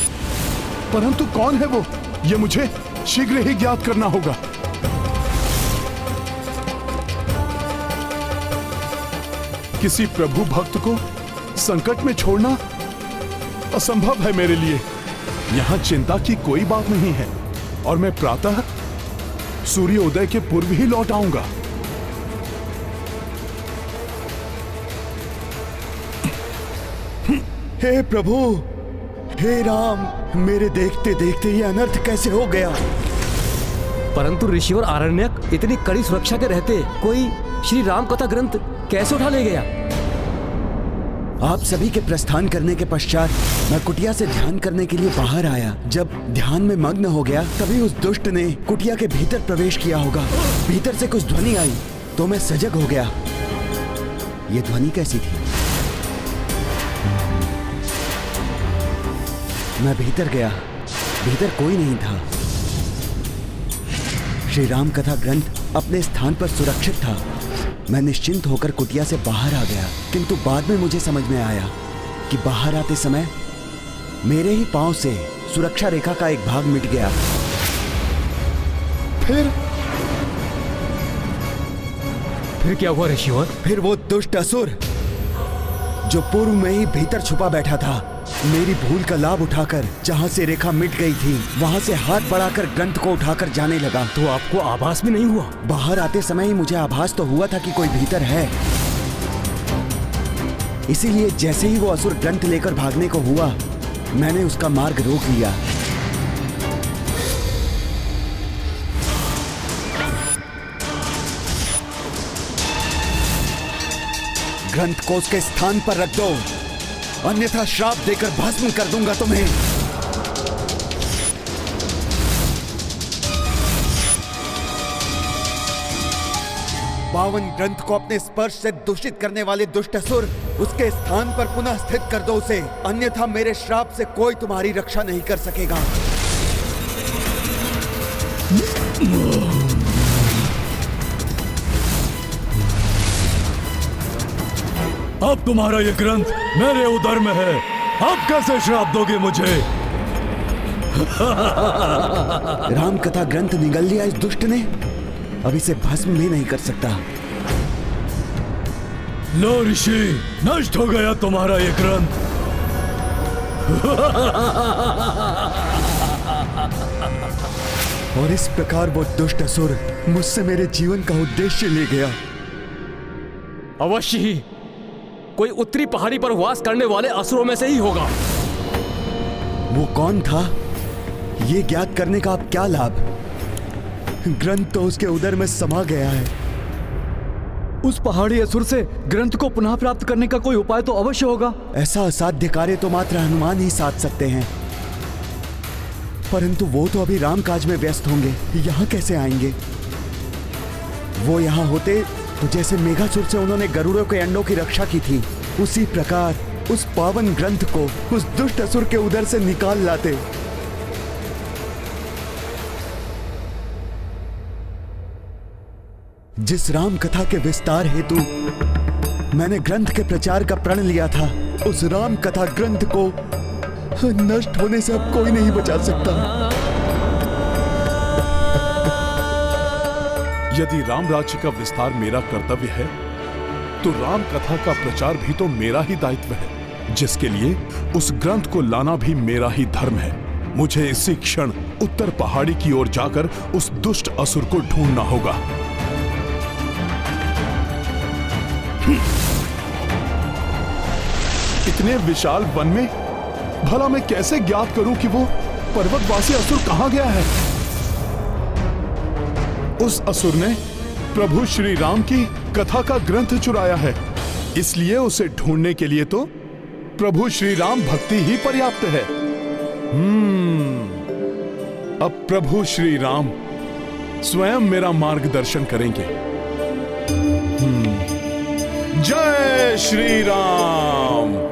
परंतु कौन है वो, ये मुझे शीघ्र ही ज्ञात करना होगा। किसी प्रभु भक्त को संकट में छोड़ना असंभव है मेरे लिए। यहां चिंता की कोई बात नहीं है और मैं प्रातः सूर्योदय के पूर्व ही लौट आऊंगा। हे प्रभु, हे राम, मेरे देखते देखते ये अनर्थ कैसे हो गया? परंतु ऋषिवर आरण्यक इतनी कड़ी सुरक्षा के रहते कोई श्री राम कथा ग्रंथ कैसे उठा ले गया? आप सभी के प्रस्थान करने के पश्चात मैं कुटिया से ध्यान करने के लिए बाहर आया। जब ध्यान में मग्न हो गया तभी उस दुष्ट ने कुटिया के भीतर प्रवेश किया होगा। भीतर से कुछ ध्वनि आई तो मैं सजग हो गया। ये ध्वनि कैसी थी? मैं भीतर गया, भीतर कोई नहीं था। श्री राम कथा ग्रंथ अपने स्थान पर सुरक्षित था। मैं निश्चिंत होकर कुटिया से बाहर आ गया, किंतु बाद में मुझे समझ में आया कि बाहर आते समय मेरे ही पांव से सुरक्षा रेखा का एक भाग मिट गया। फिर क्या हुआ ऋषिवर? फिर वो दुष्ट असुर जो पूर्व में ही भीतर छुपा बैठा था, मेरी भूल का लाभ उठाकर जहां से रेखा मिट गई थी वहां से हाथ बढ़ाकर ग्रंथ को उठाकर जाने लगा। तो आपको आभास भी नहीं हुआ? बाहर आते समय ही मुझे आभास तो हुआ था कि कोई भीतर है। इसीलिए जैसे ही वो असुर ग्रंथ लेकर भागने को हुआ, मैंने उसका मार्ग रोक लिया। ग्रंथ को उसके स्थान पर रख दो, अन्यथा श्राप देकर भस्म कर दूंगा तुम्हें। पावन ग्रंथ को अपने स्पर्श से दूषित करने वाले दुष्ट असुर, उसके स्थान पर पुनः स्थित कर दो उसे, अन्यथा मेरे श्राप से कोई तुम्हारी रक्षा नहीं कर सकेगा। अब तुम्हारा ये ग्रंथ मेरे उदर में है, अब कैसे श्राप दोगे मुझे? राम कथा ग्रंथ निगल लिया इस दुष्ट ने, अब इसे भस्म भी नहीं कर सकता। लो ऋषि, नष्ट हो गया तुम्हारा ये ग्रंथ। और इस प्रकार वो दुष्ट असुर मुझसे मेरे जीवन का उद्देश्य ले गया। अवश्य ही कोई उत्तरी पहाड़ी पर वास करने वाले असुरों में से ही होगा। वो कौन था, ये ज्ञात करने का अब क्या लाभ? ग्रंथ तो उसके उदर में समा गया है। उस पहाड़ी असुर से ग्रंथ को पुनः प्राप्त करने का कोई उपाय तो अवश्य होगा। ऐसा असाध्य कार्य तो मात्र हनुमान ही साध सकते हैं, परंतु वो तो अभी राम काज में व्यस्त होंगे, यहाँ कैसे आएंगे? वो यहाँ होते तो जैसे मेघासुर से उन्होंने गरुड़ों के अंडों की रक्षा की थी, उसी प्रकार उस पावन ग्रंथ को उस दुष्ट असुर के उदर से निकाल लाते। जिस राम कथा के विस्तार हेतु मैंने ग्रंथ के प्रचार का प्रण लिया था, उस राम कथा ग्रंथ को नष्ट होने से अब कोई नहीं बचा सकता। यदि राम राज्य का विस्तार मेरा कर्तव्य है, तो राम कथा का प्रचार भी तो मेरा ही दायित्व है, जिसके लिए उस ग्रंथ को लाना भी मेरा ही धर्म है। मुझे इसी क्षण उत्तर पहाड़ी की ओर जाकर उस दुष्ट असुर को ढूंढना होगा। इतने विशाल वन में भला मैं कैसे ज्ञात करूं कि वो पर्वतवासी असुर कहां गया है? उस असुर ने प्रभु श्री राम की कथा का ग्रंथ चुराया है, इसलिए उसे ढूंढने के लिए तो प्रभु श्री राम भक्ति ही पर्याप्त है। अब प्रभु श्री राम स्वयं मेरा मार्गदर्शन करेंगे। जय श्री राम।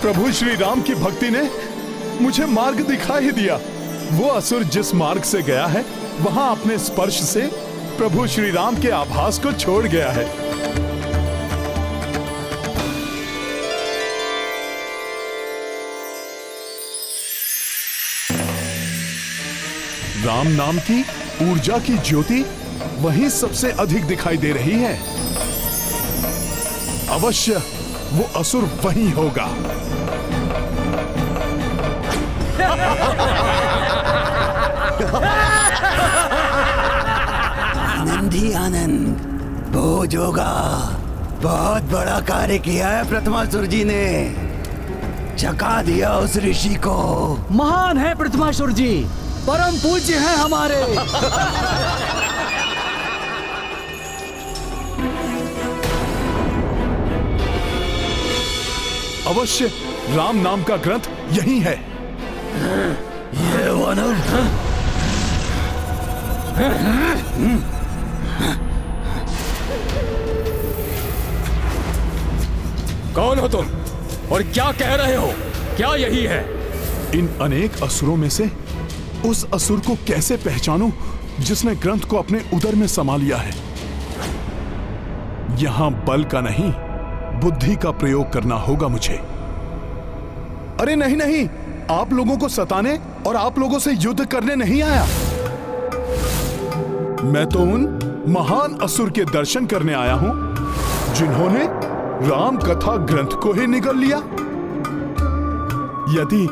प्रभु श्री राम की भक्ति ने मुझे मार्ग दिखा ही दिया। वो असुर जिस मार्ग से गया है वहां अपने स्पर्श से प्रभु श्री राम के आभास को छोड़ गया है। राम नाम की ऊर्जा की ज्योति वहीं सबसे अधिक दिखाई दे रही है। अवश्य वो असुर वहीं होगा। आनंद ही आनंद, भोज होगा। बहुत बड़ा कार्य किया है प्रथमासुर जी ने, चका दिया उस ऋषि को। महान है प्रथमासुर जी, परम पूज्य हैं हमारे। अवश्य राम नाम का ग्रंथ यही है। ये वानर कौन हो तुम और क्या कह रहे हो? क्या यही है? इन अनेक असुरों में से उस असुर को कैसे पहचानूं जिसने ग्रंथ को अपने उदर में समा लिया है? यहां बल का नहीं, बुद्धि का प्रयोग करना होगा मुझे। अरे नहीं नहीं, आप लोगों को सताने और आप लोगों से युद्ध करने नहीं आया। मैं तो उन महान असुर के दर्शन करने आया हूं जिन्होंने राम कथा ग्रंथ को ही निगल लिया। यदि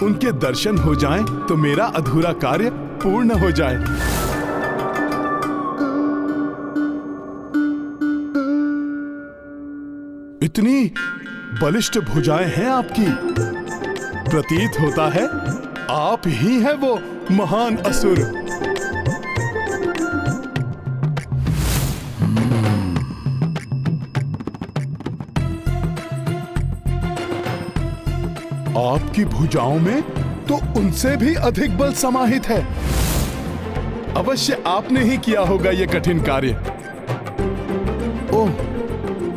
उनके दर्शन हो जाएं तो मेरा अधूरा कार्य पूर्ण हो जाए। इतनी बलिष्ठ भुजाएं हैं आपकी, प्रतीत होता है आप ही हैं वो महान असुर। आपकी भुजाओं में तो उनसे भी अधिक बल समाहित है। अवश्य आपने ही किया होगा ये कठिन कार्य। ओह,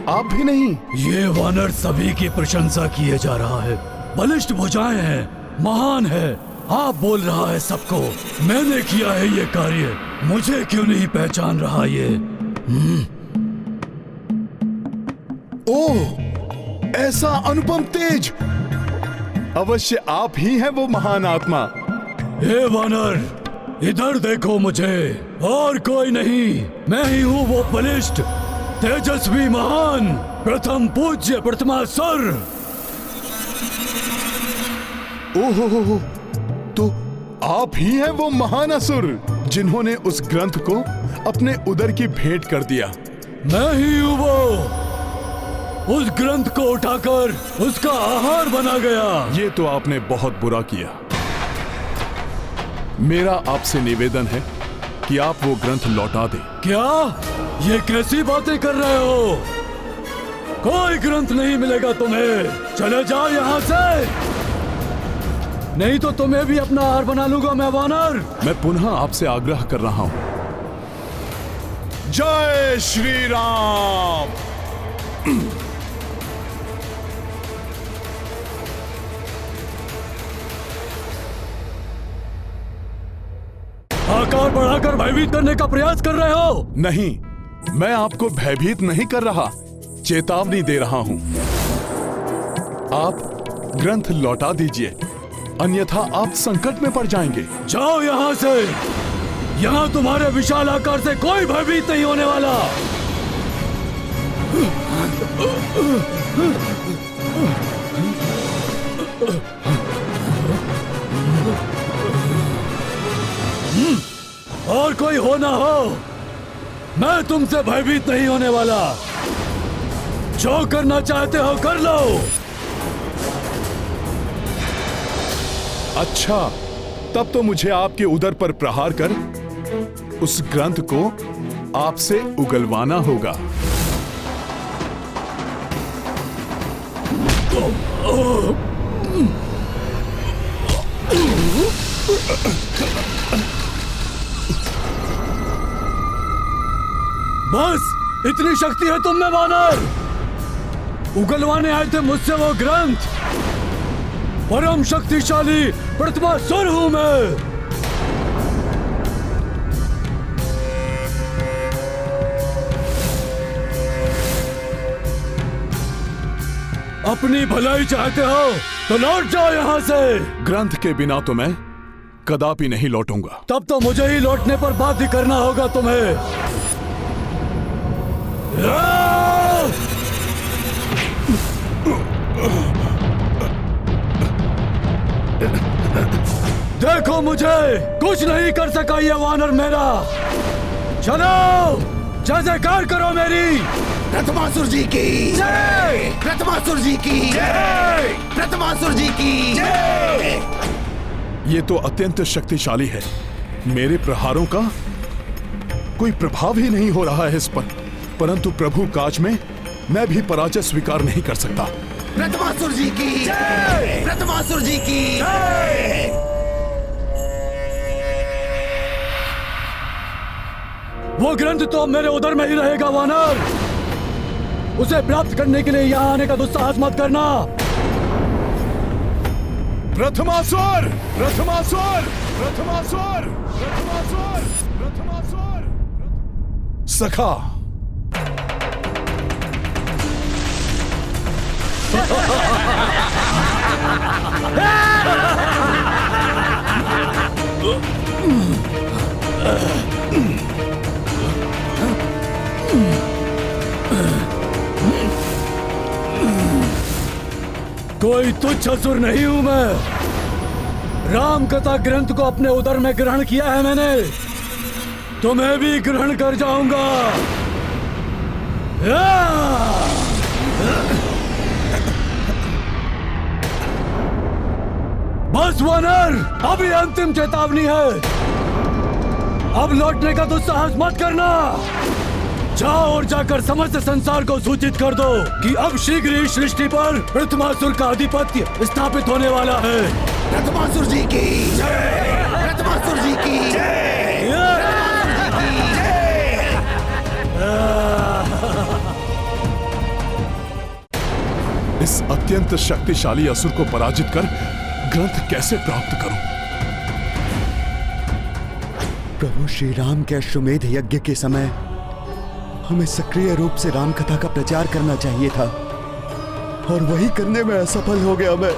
आप भी नहीं? ये वानर सभी की प्रशंसा किए जा रहा है। बलिष्ठ भुजाएं हैं, महान है। आप बोल रहा है सबको मैंने किया है ये कार्य, मुझे क्यों नहीं पहचान रहा ये? ओह, ऐसा अनुपम तेज! अवश्य आप ही हैं वो महान आत्मा। हे वानर, इधर देखो मुझे, और कोई नहीं, मैं ही हूँ वो बलिष्ठ तेजस्वी महान प्रथम पूज्य प्रथमासुर। ओहो, तो आप ही हैं वो महान असुर जिन्होंने उस ग्रंथ को अपने उदर की भेंट कर दिया। मैं ही हूँ वो, उस ग्रंथ को उठाकर उसका आहार बना गया। ये तो आपने बहुत बुरा किया। मेरा आपसे निवेदन है कि आप वो ग्रंथ लौटा दें। क्या? ये कैसी बातें कर रहे हो? कोई ग्रंथ नहीं मिलेगा तुम्हें, चले जाओ यहाँ से, नहीं तो तुम्हें भी अपना आहार बना लूंगा मैं वानर। मैं पुनः आपसे आग्रह कर रहा हूं। जय श्री राम। आकार बढ़ाकर भयभीत करने का प्रयास कर रहे हो? नहीं, मैं आपको भयभीत नहीं कर रहा, चेतावनी दे रहा हूं। आप ग्रंथ लौटा दीजिए, अन्यथा आप संकट में पड़ जाएंगे। जाओ यहाँ से, यहाँ तुम्हारे विशाल आकार से कोई भयभीत नहीं होने वाला। और कोई हो ना हो, मैं तुमसे भयभीत नहीं होने वाला। जो करना चाहते हो कर लो। अच्छा, तब तो मुझे आपके उदर पर प्रहार कर उस ग्रंथ को आपसे उगलवाना होगा। बस इतनी शक्ति है तुम में वानर। उगलवाने आए थे मुझसे वो ग्रंथ। परम शक्तिशाली प्रतिमासुर हूं मैं। अपनी भलाई चाहते हो तो लौट जाओ यहाँ से। ग्रंथ के बिना तो मैं कदापि नहीं लौटूंगा। तब तो मुझे ही लौटने पर बाध्य करना होगा तुम्हें। देखो मुझे कुछ नहीं कर सका ये वानर मेरा। चलो जयकार करो मेरी। प्रथमासुर जी की जय, प्रथमासुर जी की जय, प्रथमासुर जी की जय। ये तो अत्यंत शक्तिशाली है। मेरे प्रहारों का कोई प्रभाव ही नहीं हो रहा है इस पर। परंतु प्रभु काज में मैं भी पराजय स्वीकार नहीं कर सकता। प्रथमासुर जी की जय, प्रथमासुर जी की जय। वो ग्रंथ तो मेरे उदर में ही रहेगा वानर। उसे प्राप्त करने के लिए यहाँ आने का दुस्साहस मत करना। प्रथमासुर, प्रथमासुर, प्रथमासुर, प्रथमासुर, प्रथमासुर। सखा कोई तुच्छ असुर नहीं हूं मैं। राम कथा ग्रंथ को अपने उदर में ग्रहण किया है मैंने। तुम्हें भी ग्रहण कर जाऊंगा। बस वानर, अभी अंतिम चेतावनी है। अब लौटने का दुस्साहस मत करना। जाओ और जाकर समस्त संसार को सूचित कर दो कि अब शीघ्र ही सृष्टि पर प्रथमासुर का आधिपत्य स्थापित होने वाला है। प्रथमासुर जी की जय, प्रथमासुर जी की जय, इस अत्यंत शक्तिशाली असुर को पराजित कर ग्रंथ कैसे प्राप्त करूं? प्रभु श्री राम के अश्वमेध यज्ञ के समय हमें सक्रिय रूप से राम कथा का प्रचार करना चाहिए था, और वही करने में असफल हो गया मैं।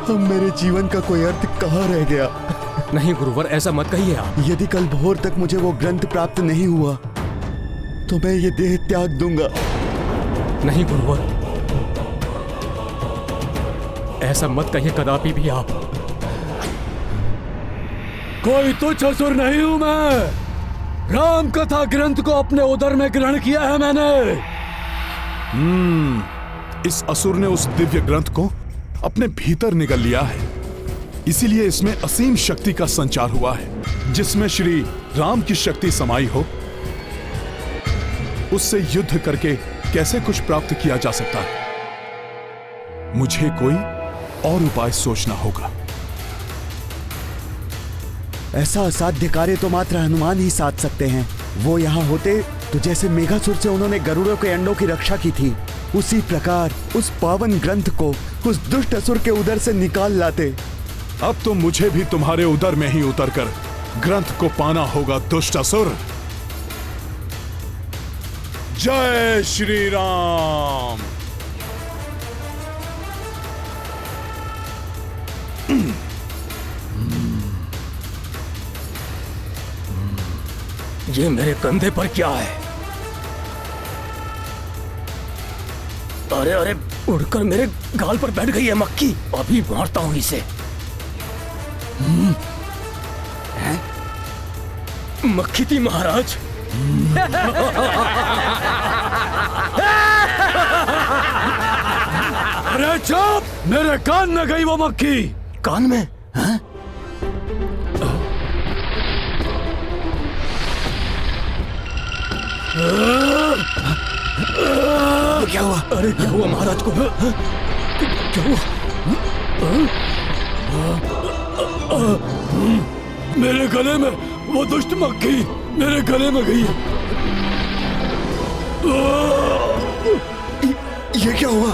अब मेरे जीवन का कोई अर्थ कहाँ रह गया? नहीं गुरुवर, ऐसा मत कहिए आप। यदि कल भोर तक मुझे वो ग्रंथ प्राप्त नहीं हुआ तो मैं ये देह त्याग दूंगा। नहीं गुरुवर, ऐसा मत कहिए कदापि भी आप। कोई तुच्छ असुर नहीं हूं मैं। राम कथा ग्रंथ को अपने उदर में ग्रहण किया है मैंने। इस असुर ने उस दिव्य ग्रंथ को अपने भीतर निगल लिया है। इसीलिए इसमें असीम शक्ति का संचार हुआ है। जिसमें श्री राम की शक्ति समाई हो, उससे युद्ध करके कैसे कुछ प्राप्त किया जा सकता है? मुझे कोई और उपाय सोचना होगा। ऐसा असाध्य कार्य तो मात्र हनुमान ही साध सकते हैं। वो यहाँ होते तो जैसे मेघासुर से उन्होंने गरुड़ों के अंडों की रक्षा की थी, उसी प्रकार उस पावन ग्रंथ को उस दुष्ट असुर के उदर से निकाल लाते। अब तो मुझे भी तुम्हारे उदर में ही उतरकर ग्रंथ को पाना होगा दुष्ट असुर। जय श्री राम। ये मेरे कंधे पर क्या है? अरे अरे, उड़कर मेरे गाल पर बैठ गई है मक्खी। अभी मारता हूं इसे। मक्खी थी महाराज, अरे चुप! मेरे कान में गई वो मक्खी। कान में? हाँ? क्या हुआ? अरे क्या हुआ महाराज को? क्या हुआ? मेरे गले में वो दुष्ट मक्खी मेरे गले में गई। ये क्या हुआ?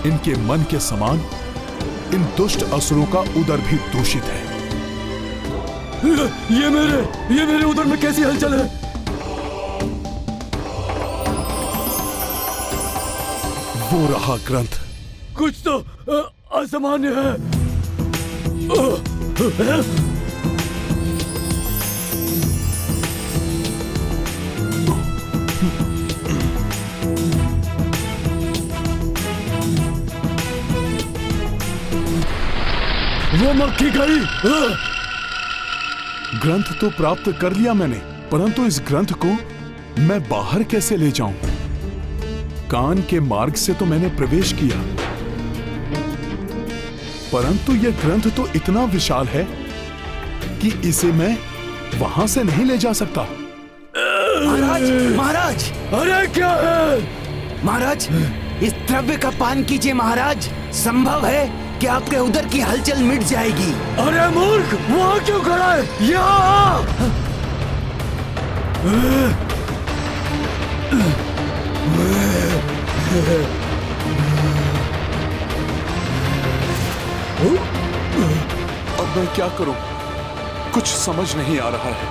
इनके मन के समान इन दुष्ट असुरों का उदर भी दूषित है। ये मेरे उदर में कैसी हलचल है? वो रहा ग्रंथ। कुछ तो असामान्य है। वो मक्खी गई। ग्रंथ तो प्राप्त कर लिया मैंने, परंतु इस ग्रंथ को मैं बाहर कैसे ले जाऊं? कान के मार्ग से तो मैंने प्रवेश किया, परंतु यह ग्रंथ तो इतना विशाल है कि इसे मैं वहां से नहीं ले जा सकता। महाराज, महाराज! अरे क्या है? महाराज, इस द्रव्य का पान कीजिए महाराज। संभव है कि आपके उदर की हलचल मिट जाएगी। अरे मूर्ख, वहां क्यों खड़ा है? यहाँ! अब मैं क्या करूं? कुछ समझ नहीं आ रहा है।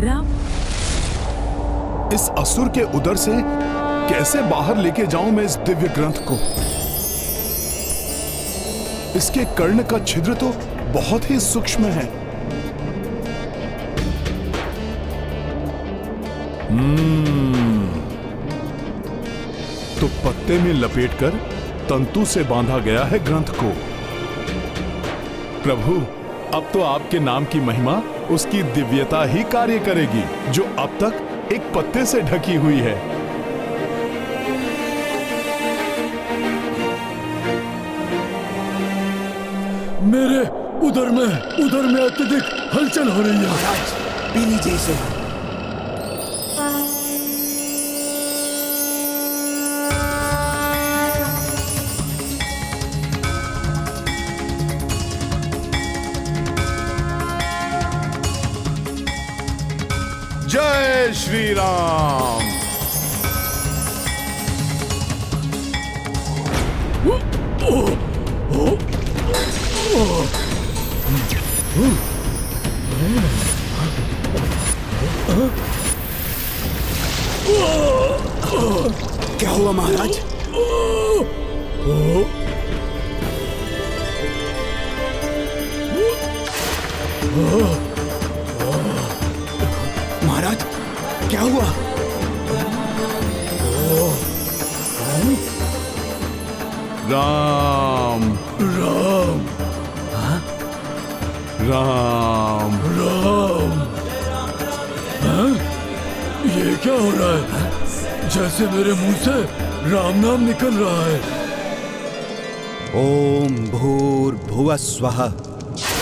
राम, इस असुर के उदर से कैसे बाहर लेके जाऊं मैं इस दिव्य ग्रंथ को? इसके कर्ण का छिद्र तो बहुत ही सूक्ष्म है। तो पत्ते में लपेटकर तंतु से बांधा गया है ग्रंथ को। प्रभु, अब तो आपके नाम की महिमा, उसकी दिव्यता ही कार्य करेगी, जो अब तक एक पत्ते से ढकी हुई है। मेरे उदर में अत्यधिक हलचल हो रही है। महाराज, पी लीजिए इसे। जय श्री राम। क्या हुआ महाराज? महाराज, क्या हुआ? राम राम राम राम। हाँ? ये क्या हो रहा है? जैसे मेरे मुंह से राम नाम निकल रहा है। ओम भूर्भुवस्वः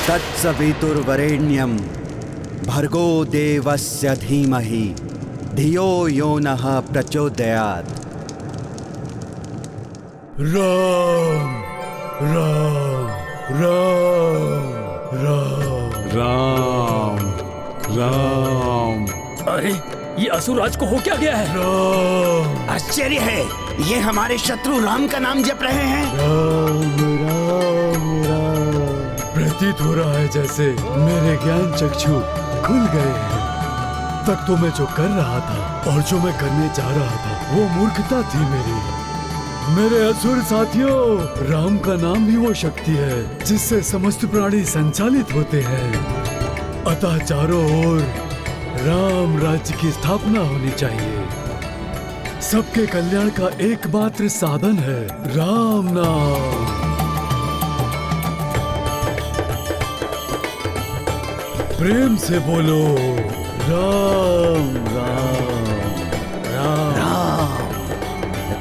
तत्सवितुर्वरेण्यं भर्गो देवस्य धीमहि धियो यो नः प्रचोदयात्। राम राम राम राम राम राम। अरे, ये असुरराज को हो क्या गया है? राम। आश्चर्य है, ये हमारे शत्रु राम का नाम जप रहे हैं। राम राम राम। प्रतीत हो रहा है जैसे मेरे ज्ञान चक्षु खुल गए हैं। तक तो मैं जो कर रहा था और जो मैं करने जा रहा था वो मूर्खता थी मेरी। मेरे असुर साथियों, राम का नाम ही वो शक्ति है जिससे समस्त प्राणी संचालित होते हैं। अतः चारों ओर राम राज्य की स्थापना होनी चाहिए। सबके कल्याण का एकमात्र साधन है राम नाम। प्रेम से बोलो राम राम राम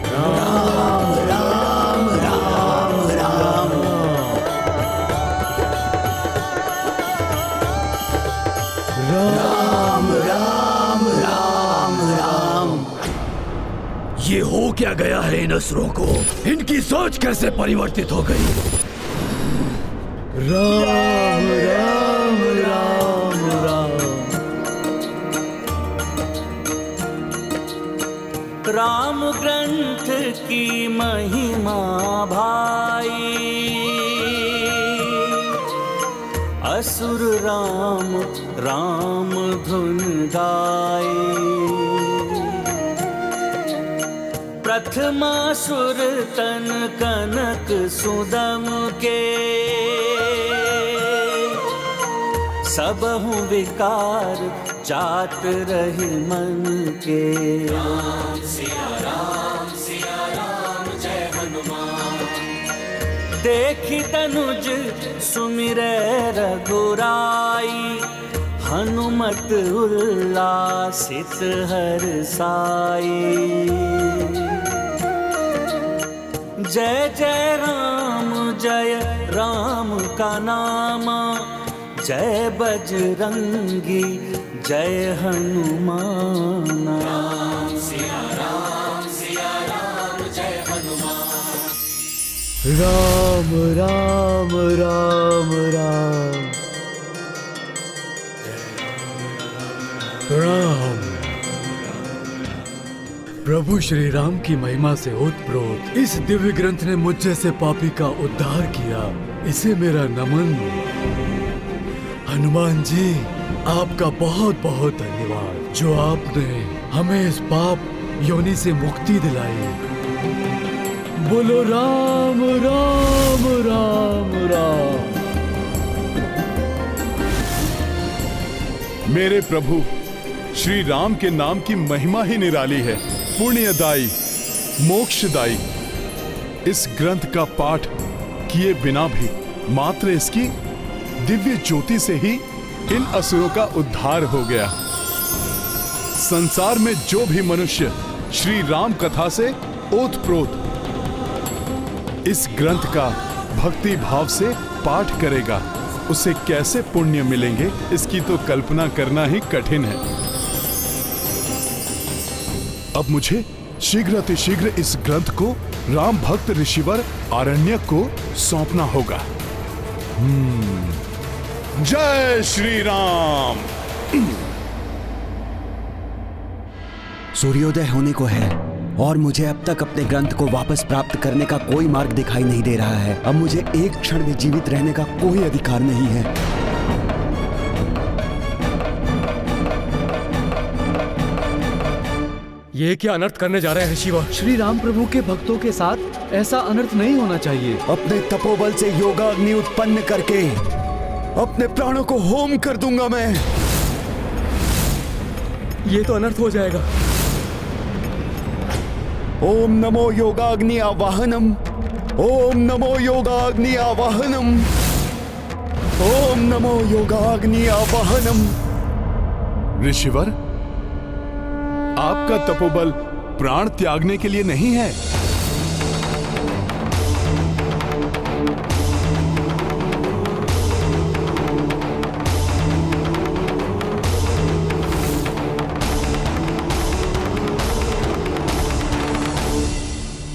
राम राम राम राम राम राम राम राम। ये हो क्या गया है इन असुरों को? इनकी सोच कैसे परिवर्तित हो गई? राम राम राम राम। राम ग्रंथ की महिमा भाई, असुर राम राम धुन गाए। प्रथमासुर तन कनक सुदम के, सबहु विकार जात रही मन के। राम सिया राम जय हनुमान। देखी तनुज सुमिरै रघुराई, हनुमत उल्लासित हर्षाई। जय जय राम का नामा, जय बजरंगी जय हनुमान। राम सिया राम जय हनुमान। राम राम राम राम। प्रणाम। प्रभु श्री राम की महिमा से ओतप्रोत इस दिव्य ग्रंथ ने मुझ जैसे पापी का उद्धार किया, इसे मेरा नमन। हनुमान जी, आपका बहुत बहुत धन्यवाद जो आपने हमें इस पाप योनि से मुक्ति दिलाई। बोलो राम राम राम राम। मेरे प्रभु श्री राम के नाम की महिमा ही निराली है, पुण्यदायी, मोक्षदायी। इस ग्रंथ का पाठ किए बिना भी मात्र इसकी दिव्य ज्योति से ही इन असुरों का उद्धार हो गया। संसार में जो भी मनुष्य श्री राम कथा से ओतप्रोत इस ग्रंथ का भक्ति भाव से पाठ करेगा, उसे कैसे पुण्य मिलेंगे, इसकी तो कल्पना करना ही कठिन है। अब मुझे शीघ्र अतिशीघ्र इस ग्रंथ को राम भक्त ऋषिवर आरण्यक को सौंपना होगा। जय श्री राम। सूर्योदय होने को है और मुझे अब तक अपने ग्रंथ को वापस प्राप्त करने का कोई मार्ग दिखाई नहीं दे रहा है। अब मुझे एक क्षण भी जीवित रहने का कोई अधिकार नहीं है। ये क्या अनर्थ करने जा रहे हैं ऋषिवर? श्री राम प्रभु के भक्तों के साथ ऐसा अनर्थ नहीं होना चाहिए। अपने तपोबल से योगाग्नि उत्पन्न करके अपने प्राणों को होम कर दूंगा मैं। ये तो अनर्थ हो जाएगा। ओम नमो योगाग्नि आवाहनम, ओम नमो योगाग्नि आवाहनम, ओम नमो योगाग्नि आवाहनम। ऋषिवर, आपका तपोबल प्राण त्यागने के लिए नहीं है।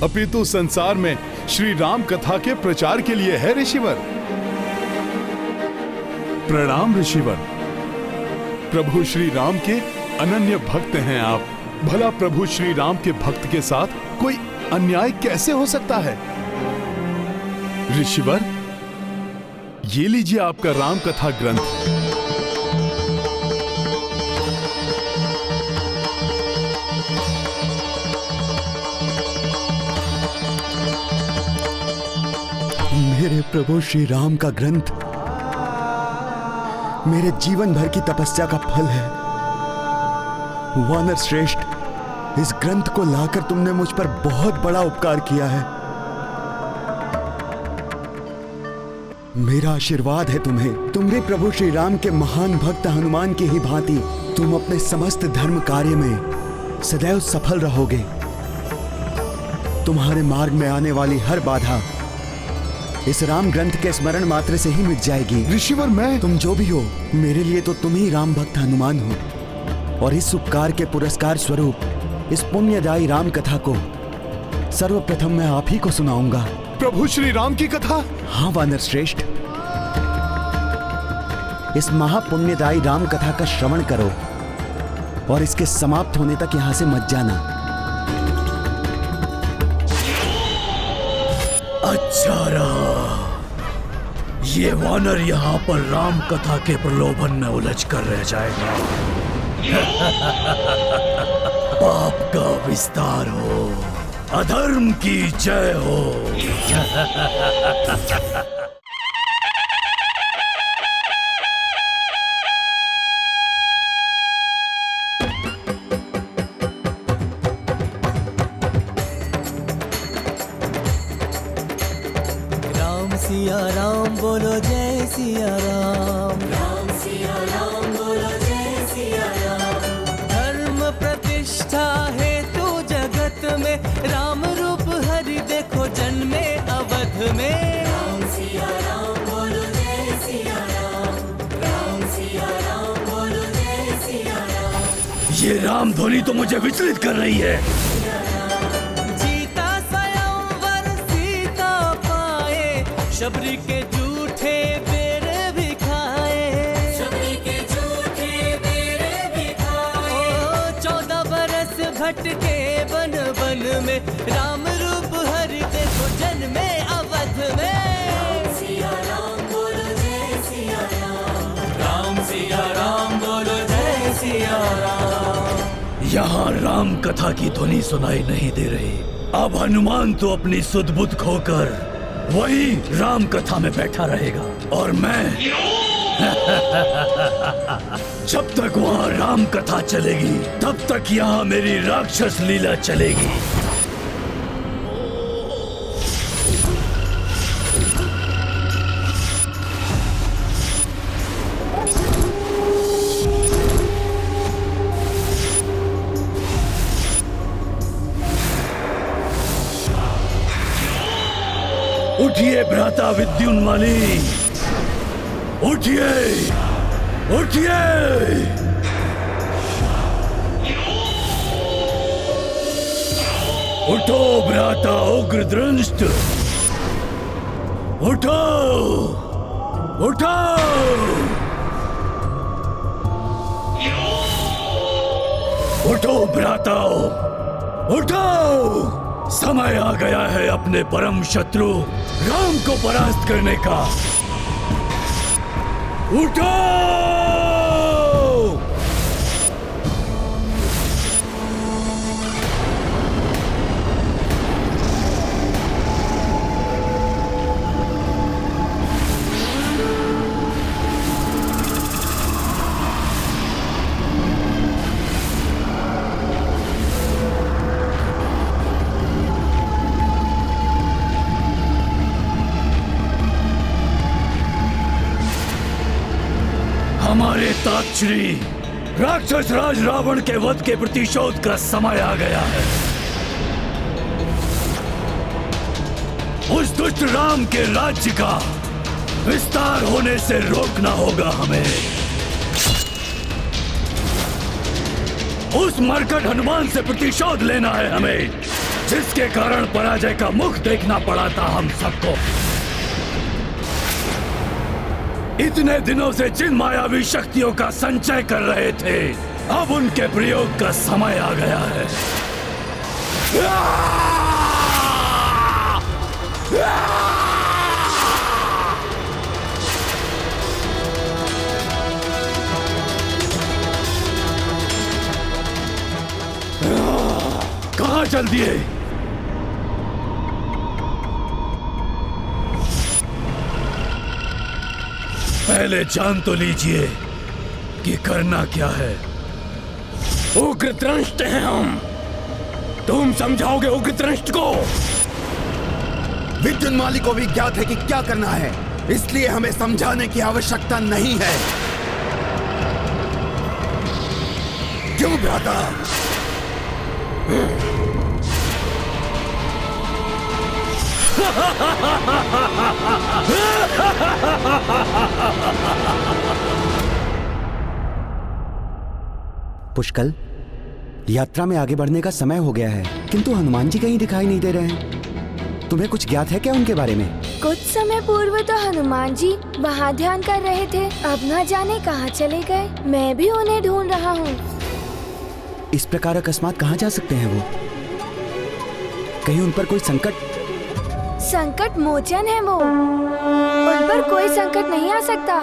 अपितु संसार में श्री राम कथा के प्रचार के लिए है ऋषिवर। प्रणाम ऋषिवर। प्रभु श्री राम के अनन्य भक्त हैं आप। भला प्रभु श्री राम के भक्त के साथ कोई अन्याय कैसे हो सकता है? ऋषिवर, ये लीजिए आपका राम कथा ग्रंथ। मेरे प्रभु श्री राम का ग्रंथ मेरे जीवन भर की तपस्या का फल है। वानर श्रेष्ठ, इस ग्रंथ को लाकर तुमने मुझ पर बहुत बड़ा उपकार किया है। मेरा आशीर्वाद है तुम्हें। तुम भी प्रभु श्री राम के महान भक्त हनुमान की ही भांति तुम अपने समस्त धर्म कार्य में सदैव सफल रहोगे। तुम्हारे मार्ग में आने वाली हर बाधा इस राम ग्रंथ के स्मरण मात्र से ही मिट जाएगी। ऋषिवर, मैं तुम जो भी हो, मेरे लिए तो तुम ही राम भक्त हनुमान हो, और इस उपकार के पुरस्कार स्वरूप इस पुण्यदायी राम कथा को सर्वप्रथम मैं आप ही को सुनाऊंगा। प्रभु श्री राम की कथा? हाँ वानर श्रेष्ठ, इस महापुण्यदायी राम कथा का श्रवण करो और इसके समाप्त होने तक यहां से मत जाना। अच्छा रहा, ये वानर यहाँ पर राम कथा के प्रलोभन में उलझ कर रह जाएगा। पाप का विस्तार हो, अधर्म की जय हो। सिया राम बोलो जय सिया राम, राम सिया राम बोलो जय सिया राम। धर्म प्रतिष्ठा है तू जगत में, राम रूप हरि देखो जन्मे अवध में। राम सिया राम बोलो जय सिया राम, राम सिया राम बोलो जय सिया राम। ये राम ध्वनि तो मुझे विचलित कर रही है। शबरी के झूठे बेर भी खाए, शबरी के झूठे बेर भी खाए। 14 बरस भटके बन बन में, राम रूप हरि देखो जन्मे अवध में। राम सिया राम बोलो जय सिया राम, राम सिया राम बोलो जय सिया राम। यहाँ राम कथा की ध्वनि सुनाई नहीं दे रही। अब हनुमान तो अपनी सुध बुध खोकर वही राम कथा में बैठा रहेगा, और मैं जब तक वहाँ राम कथा चलेगी तब तक यहाँ मेरी राक्षस लीला चलेगी। उठिए भ्राता विद्युन्माली, उठिए उठिए। उठो भ्राता उग्रदृष्ट, उठो उठो। उठो भ्राताओ, उठो। समय आ गया है अपने परम शत्रु राम को परास्त करने का। उठो! हमारे ताक्षरी राक्षस राज रावण के वध के प्रतिशोध का समय आ गया है। उस दुष्ट राम के राज्य का विस्तार होने से रोकना होगा हमें। उस मरकट हनुमान से प्रतिशोध लेना है हमें, जिसके कारण पराजय का मुख देखना पड़ा था हम सबको। इतने दिनों से जिन मायावी शक्तियों का संचय कर रहे थे, अब उनके प्रयोग का समय आ गया है। कहाँ चल दिए? पहले जान तो लीजिए कि करना क्या है। उग्रदंष्ट हैं हम। तुम समझाओगे उग्रदंष्ट को? विद्युन्माली को भी ज्ञात है कि क्या करना है, इसलिए हमें समझाने की आवश्यकता नहीं है। क्यों भ्राता? पुष्कल, यात्रा में आगे बढ़ने का समय हो गया है, किंतु हनुमान जी कहीं दिखाई नहीं दे रहे हैं। तुम्हें कुछ ज्ञात है क्या उनके बारे में? कुछ समय पूर्व तो हनुमान जी वहाँ ध्यान कर रहे थे, अब न जाने कहाँ चले गए। मैं भी उन्हें ढूंढ रहा हूँ। इस प्रकार अकस्मात कहाँ जा सकते हैं वो? कहीं उन पर कोई संकट? संकट मोचन है वो, उन पर कोई संकट नहीं आ सकता।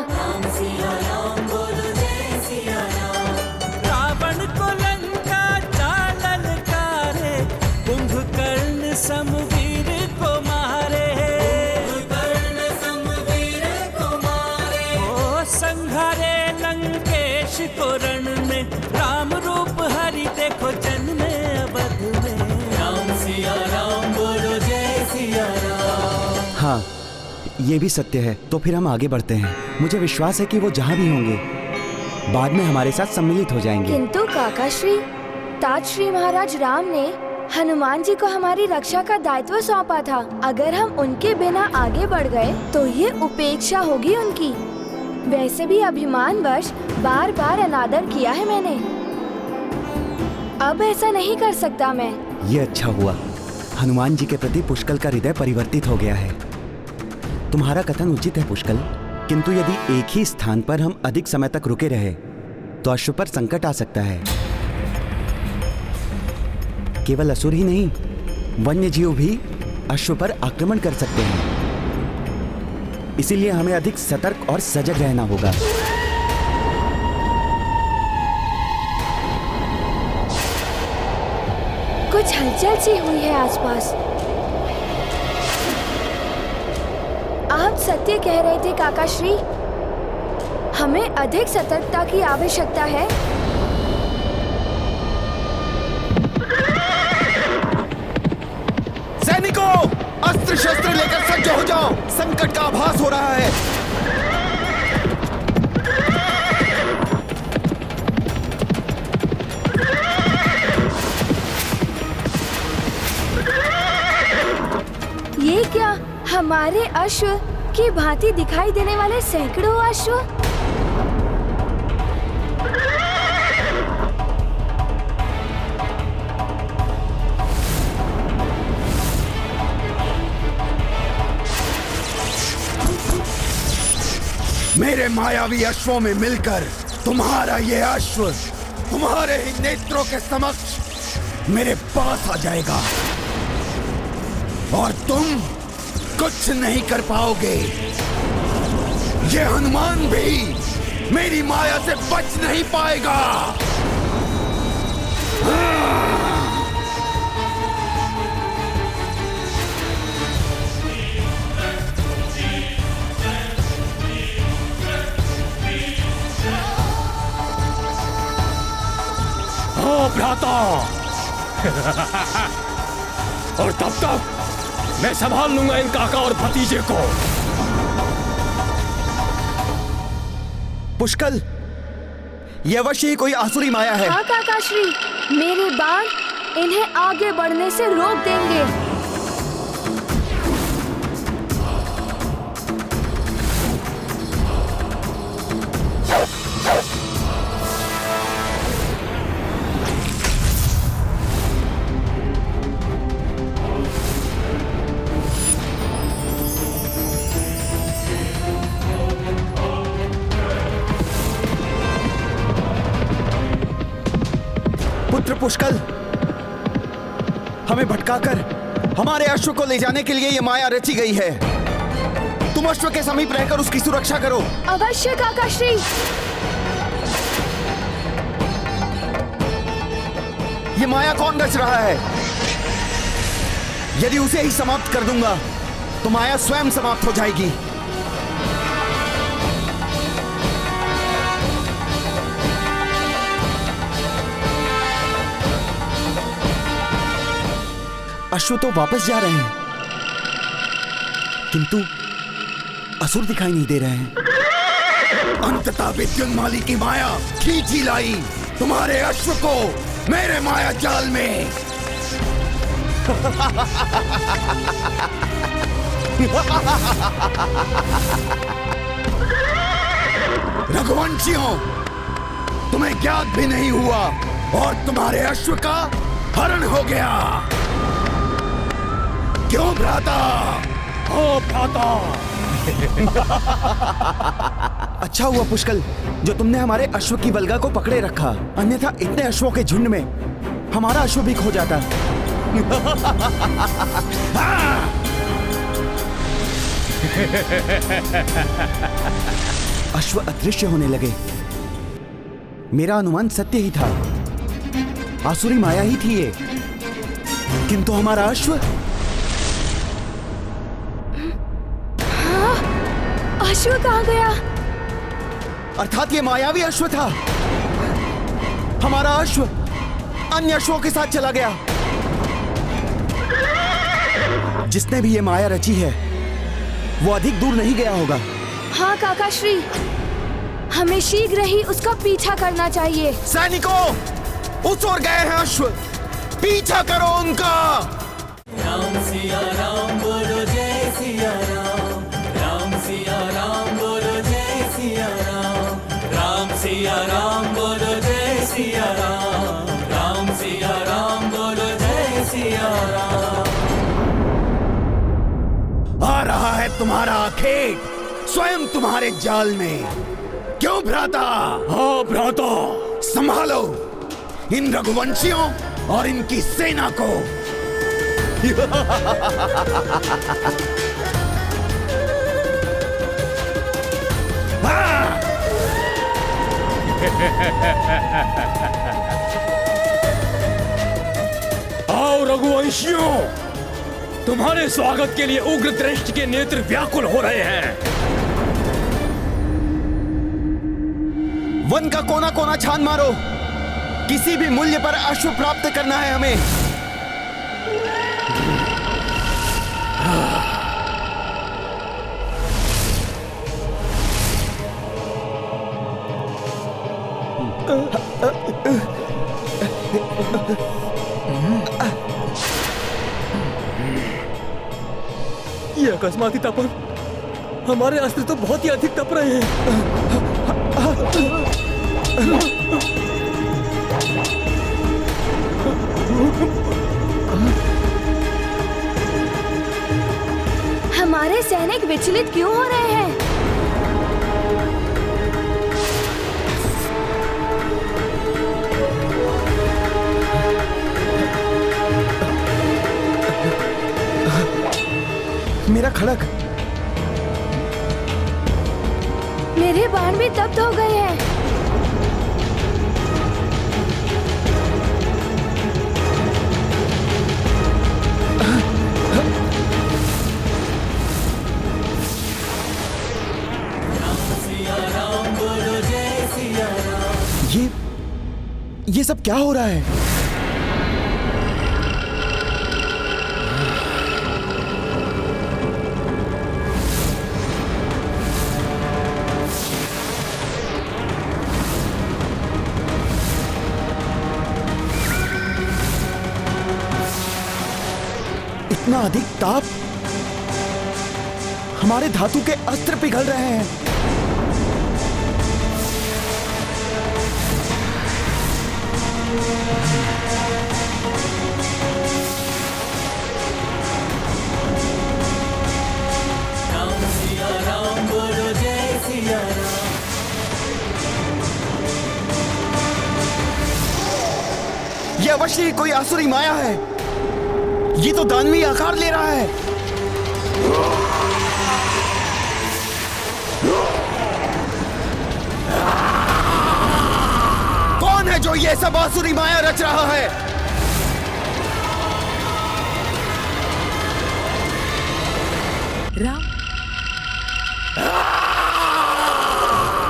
रावण को लंका चालन कारे, कुंभकर्ण समवीर को मारे। कुंभकर्ण समवीर को मारे। ओ संघारे लंकेश को रण में, राम रूप हरि देखो जन्मे अवध में। राम सिया राम बोलो जय सिया राम। हाँ, ये भी सत्य है। तो फिर हम आगे बढ़ते हैं। मुझे विश्वास है कि वो जहाँ भी होंगे बाद में हमारे साथ सम्मिलित हो जाएंगे। किंतु काका श्री, तात श्री महाराज राम ने हनुमान जी को हमारी रक्षा का दायित्व सौंपा था। अगर हम उनके बिना आगे बढ़ गए तो ये उपेक्षा होगी उनकी। वैसे भी अभिमानवश बार बार अनादर किया है मैंने, अब ऐसा नहीं कर सकता मैं। ये अच्छा हुआ, हनुमान जी के प्रति पुष्कल का हृदय परिवर्तित हो गया है। तुम्हारा कथन उचित है पुष्कल, किंतु यदि एक ही स्थान पर हम अधिक समय तक रुके रहे तो अश्व पर संकट आ सकता है। केवल असुर ही नहीं, वन्य जीव भी अश्व पर आक्रमण कर सकते हैं। इसीलिए हमें अधिक सतर्क और सजग रहना होगा। कुछ हलचल सी हुई है आसपास। आप सत्य कह रहे थे काका श्री, हमें अधिक सतर्कता की आवश्यकता है। सैनिकों, अस्त्र शस्त्र लेकर सज्ज हो जाओ, संकट का आभास हो रहा है। ये क्या, हमारे अश्व की भांति दिखाई देने वाले सैकड़ों अश्व? मेरे मायावी अश्वों में मिलकर तुम्हारा ये अश्व तुम्हारे ही नेत्रों के समक्ष मेरे पास आ जाएगा और तुम कुछ नहीं कर पाओगे। ये हनुमान भी मेरी माया से बच नहीं पाएगा। ओ भ्राता, और तब तक मैं संभाल लूंगा इन काका और भतीजे को। पुष्कल, ये अवश्य ही कोई आसुरी माया है। हाँ काका श्री, मेरे बाण इन्हें आगे बढ़ने से रोक देंगे। पुष्कल, हमें भटकाकर हमारे अश्व को ले जाने के लिए ये माया रची गई है। तुम अश्व के समीप रहकर उसकी सुरक्षा करो। अवश्य काका श्री। ये माया कौन रच रहा है? यदि उसे ही समाप्त कर दूंगा तो माया स्वयं समाप्त हो जाएगी। अश्व तो वापस जा रहे हैं, किंतु असुर दिखाई नहीं दे रहे हैं। अंततः विद्युन्माली की माया खींच ही लाई तुम्हारे अश्व को मेरे माया जाल में। रघुवंशियों, तुम्हें ज्ञात भी नहीं हुआ और तुम्हारे अश्व का हरण हो गया। क्यों भ्राता? ओ भ्राता! अच्छा हुआ पुष्कल जो तुमने हमारे अश्व की वल्गा को पकड़े रखा, अन्यथा इतने अश्वों के झुंड में हमारा अश्व भी खो जाता। अश्व अदृश्य होने लगे। मेरा अनुमान सत्य ही था, आसुरी माया ही थी ये, किंतु हमारा अश्व। हाँ, अश्व कहाँ गया? अर्थात ये मायावी अश्व था। हमारा अश्व अन्य अश्वों के साथ चला गया। जिसने भी ये माया रची है वो अधिक दूर नहीं गया होगा। हाँ काका श्री, हमें शीघ्र ही उसका पीछा करना चाहिए। सैनिकों, उस ओर गए हैं अश्व, पीछा करो उनका। राम सिया राम बोलो जय सिया राम, राम सिया राम बोलो जय सिया राम, राम सिया राम बोलो जय सिया राम, राम सिया राम बोलो जय सिया राम। आ रहा है तुम्हारा खेत स्वयं तुम्हारे जाल में। क्यों भ्राता? हाँ भ्राता, संभालो इन रघुवंशियों और इनकी सेना को। आओ रघुवंशियों, तुम्हारे स्वागत के लिए उग्र दृष्टि के नेत्र व्याकुल हो रहे हैं। वन का कोना कोना छान मारो, किसी भी मूल्य पर अश्व प्राप्त करना है हमें। ये अकस्माती तपन, हमारे अस्त्र तो बहुत ही अधिक तप रहे हैं। हमारे सैनिक विचलित क्यों हो रहे हैं? मेरा खड़ग, मेरे बाण भी तप्त हो गए हैं। ये सब क्या हो रहा है? इतना अधिक ताप, हमारे धातु के अस्त्र पिघल रहे हैं। राम सिया राम बोलो जय सिया राम। यह अवश्य ही कोई आसुरी माया है। ये तो दानवी आकार ले रहा है। कौन है जो ये सब आसुरी माया रच रहा है? राम,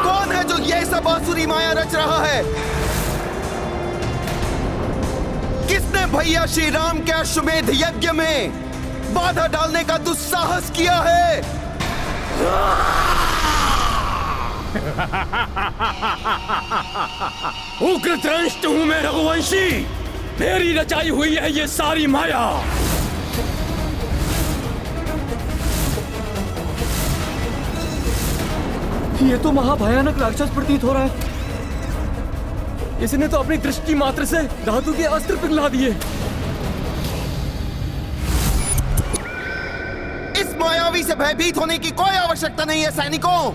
कौन है जो ये सब आसुरी माया रच रहा है? किसने भैया श्री राम के अश्वमेध यज्ञ में बाधा डालने का दुस्साहस किया है। उग्रदंष्ट हूं मैं रघुवंशी, मेरी रचाई हुई है ये सारी माया। ये तो महाभयानक राक्षस प्रतीत हो रहा है। इसने तो अपनी दृष्टि मात्र से धातु के अस्त्र पिघला दिए। इस मायावी से भयभीत होने की कोई आवश्यकता नहीं है सैनिकों।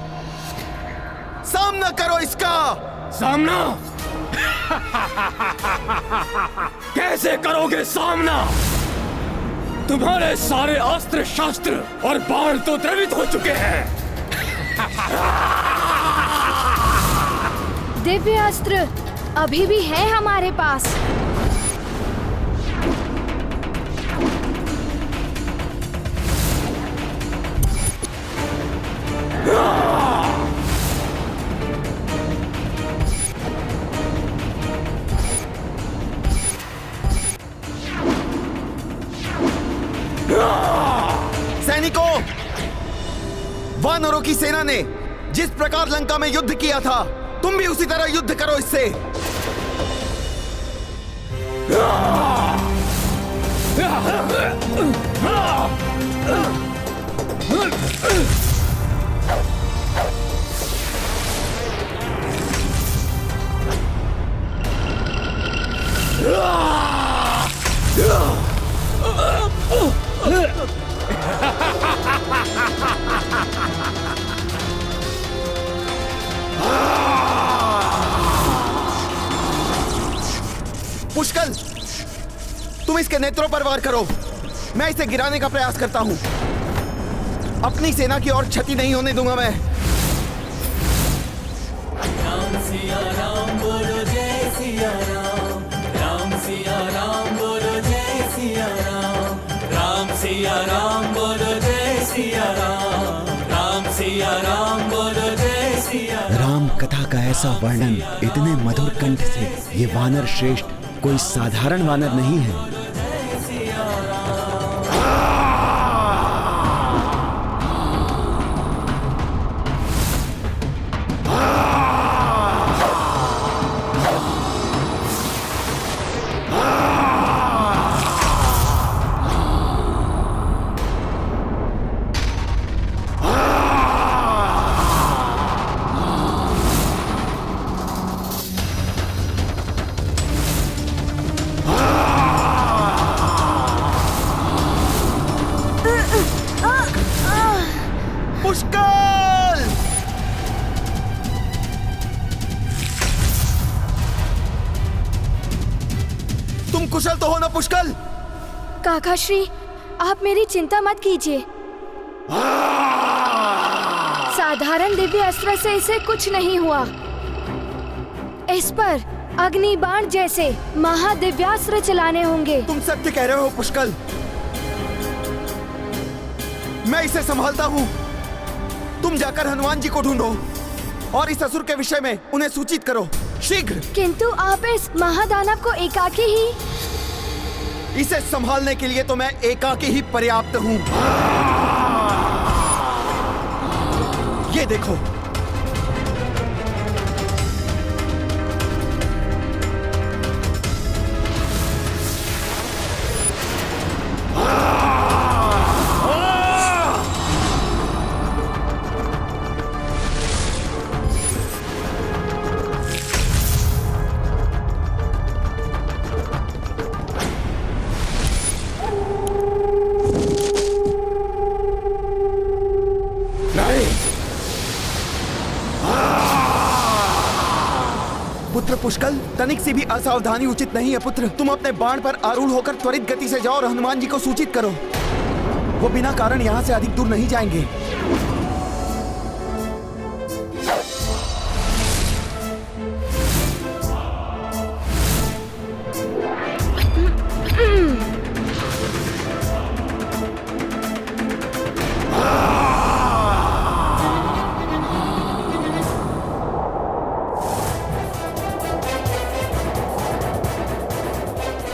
सामना करो इसका। सामना? कैसे करोगे सामना? तुम्हारे सारे अस्त्र शस्त्र और बाण तो द्रवित हो चुके हैं। दिव्य अस्त्र अभी भी है हमारे पास। सैनिकों, वानरों की सेना ने जिस प्रकार लंका में युद्ध किया था, तुम भी उसी तरह युद्ध करो इससे। पुष्कल, तुम इसके नेत्रों पर वार करो। मैं इसे गिराने का प्रयास करता हूं। अपनी सेना की और क्षति नहीं होने दूंगा मैं। राम सिया राम बोलो जय सिया राम, राम सिया राम बोलो जय सिया राम, राम सिया राम बोलो जय सिया राम, राम सिया राम बोलो जय सिया राम। राम कथा का ऐसा वर्णन इतने मधुर कंठ से, ये वानर श्रेष्ठ कोई साधारण वानर नहीं है। पुष्कल! तुम कुशल तो हो ना पुष्कल? काका श्री, आप मेरी चिंता मत कीजिए। साधारण दिव्य अस्त्र से इसे कुछ नहीं हुआ। इस पर अग्नि बाण जैसे महादिव्यास्त्र चलाने होंगे। तुम सत्य कह रहे हो पुष्कल। मैं इसे संभालता हूँ। तुम जाकर हनुमान जी को ढूंढो और इस असुर के विषय में उन्हें सूचित करो शीघ्र। किंतु आप इस महादानव को एकाकी ही। इसे संभालने के लिए तो मैं एकाकी ही पर्याप्त हूँ। ये देखो, पुत्र पुष्कल, तनिक सी भी असावधानी उचित नहीं है पुत्र। तुम अपने बाण पर आरूढ़ होकर त्वरित गति से जाओ और हनुमान जी को सूचित करो। वो बिना कारण यहाँ से अधिक दूर नहीं जाएंगे।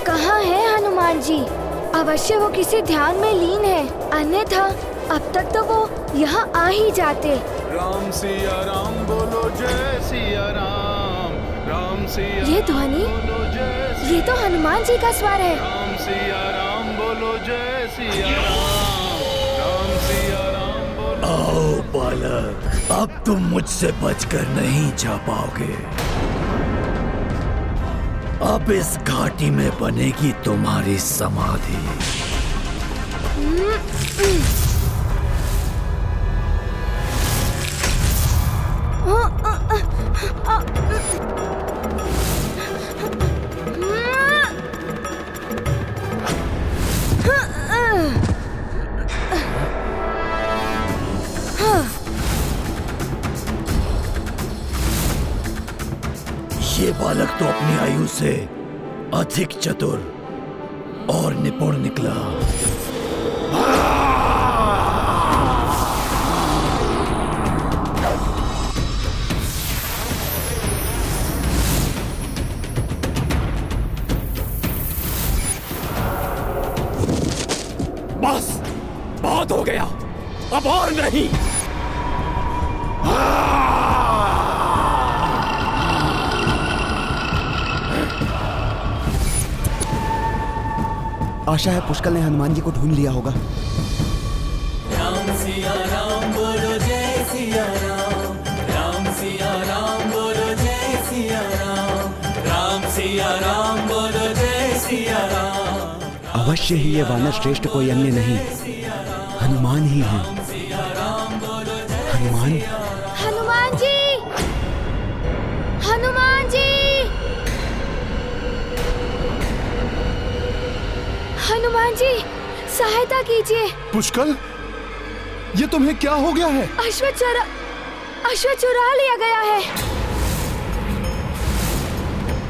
कहाँ है हनुमान जी। अवश्य वो किसी ध्यान में लीन है, अन्यथा अब तक तो वो यहाँ आ ही जाते। राम सिया राम बोलो जय सिया राम, राम सिया ये ध्वनि, ये तो हनुमान जी का स्वर है। राम सिया राम बोलो जय सिया राम, राम सिया राम बोलो। आओ बालक, अब तुम मुझसे बचकर नहीं जा पाओगे। अब इस घाटी में बनेगी तुम्हारी समाधि। ये बालक तो अपनी आयु से अधिक चतुर और निपुण निकला। बस, बहुत हो गया, अब और नहीं। आशा है पुष्कल ने हनुमान जी को ढूंढ लिया होगा। राम सिया राम बोलो जय सिया राम, राम सिया राम बोलो जय सिया राम, राम सिया राम बोलो जय सिया राम। अवश्य ही ये वानर श्रेष्ठ कोई अन्य नहीं, हनुमान ही है। हनुमान, हनुमान जी, हनुमान जी, हनुमान जी, सहायता कीजिए। पुष्कल, ये तुम्हें क्या हो गया है? अश्व चुरा लिया गया है।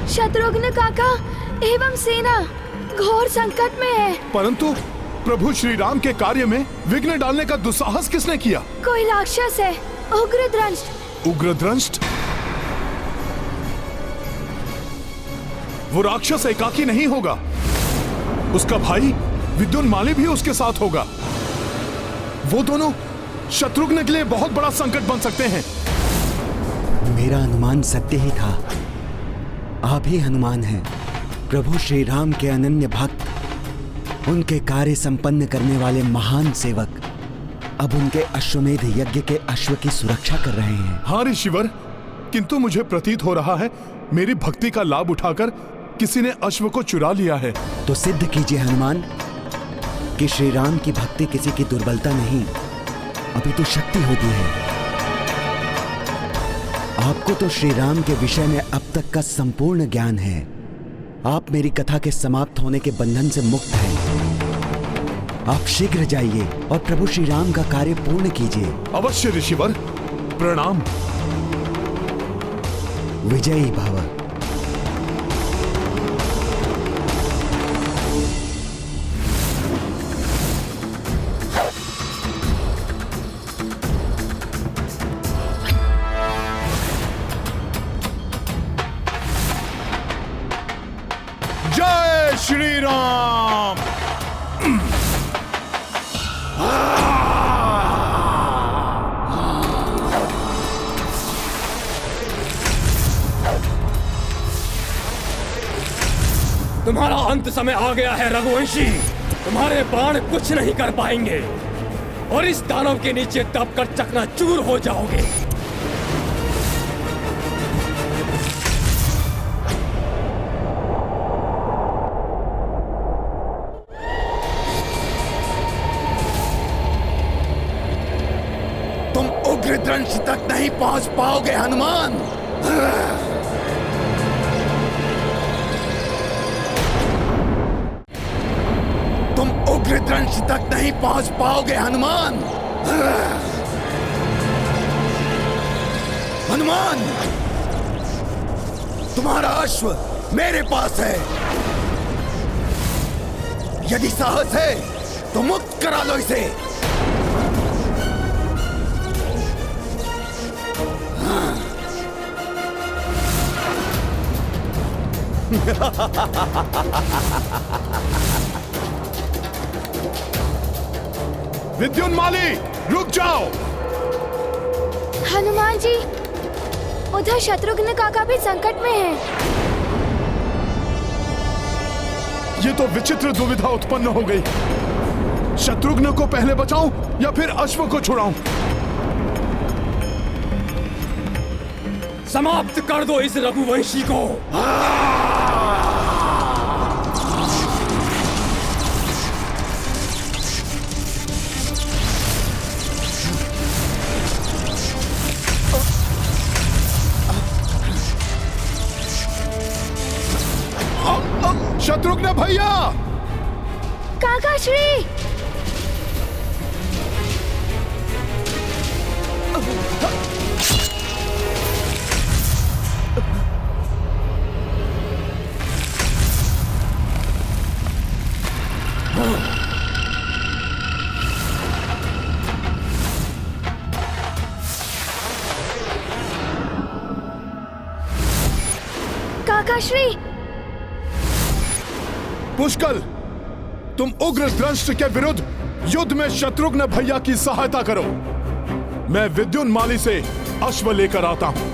शत्रुघ्न काका एवं सेना घोर संकट में है। परंतु प्रभु श्री राम के कार्य में विघ्न डालने का दुस्साहस किसने किया? कोई राक्षस है, उग्रद्रंष्ट। उग्रद्रंष्ट? वो राक्षस एकाकी नहीं होगा, उसका भाई विद्युन्माली भी उसके साथ होगा। वो दोनों शत्रुघ्न के लिए बहुत बड़ा संकट बन सकते हैं। मेरा अनुमान सत्य ही था। आप ही हनुमान हैं, प्रभु श्री राम के अनन्य भक्त, उनके कार्य संपन्न करने वाले महान सेवक। अब उनके अश्वमेध यज्ञ के अश्व की सुरक्षा कर रहे हैं। हाँ ऋषिवर, किंतु मुझे प्रतीत हो रहा है मेरी भक्ति का लाभ उठाकर किसी ने अश्व को चुरा लिया है। तो सिद्ध कीजिए हनुमान कि श्री राम की भक्ति किसी की दुर्बलता नहीं, अभी तो शक्ति होती है। आपको तो श्री राम के विषय में अब तक का संपूर्ण ज्ञान है। आप मेरी कथा के समाप्त होने के बंधन से मुक्त हैं। आप शीघ्र जाइए और प्रभु श्री राम का कार्य पूर्ण कीजिए। अवश्य ऋषिवर, प्रणाम। विजयी भव। जय श्री राम। तुम्हारा अंत समय आ गया है रघुवंशी। तुम्हारे बाण कुछ नहीं कर पाएंगे और इस दानव के नीचे दबकर चकनाचूर हो जाओगे। तुम उग्रद्रंश तक नहीं पहुंच पाओगे हनुमान। तुम उग्रद्रंश तक नहीं पहुंच पाओगे हनुमान। हनुमान, तुम्हारा अश्व मेरे पास है। यदि साहस है तो मुक्त करा लो इसे। विद्युन्माली, रुक जाओ। हनुमान जी, उधर शत्रुघ्न काका भी संकट में है। ये तो विचित्र दुविधा उत्पन्न हो गई। शत्रुघ्न को पहले बचाऊं या फिर अश्व को छुड़ाऊं? समाप्त कर दो इस रघुवंशी को। शत्रुघ्न भैया! काका श्री! काका श्री! पुष्कल, तुम उग्र दंष्ट के विरुद्ध युद्ध में शत्रुघ्न भैया की सहायता करो। मैं विद्युन्माली से अश्व लेकर आता हूं।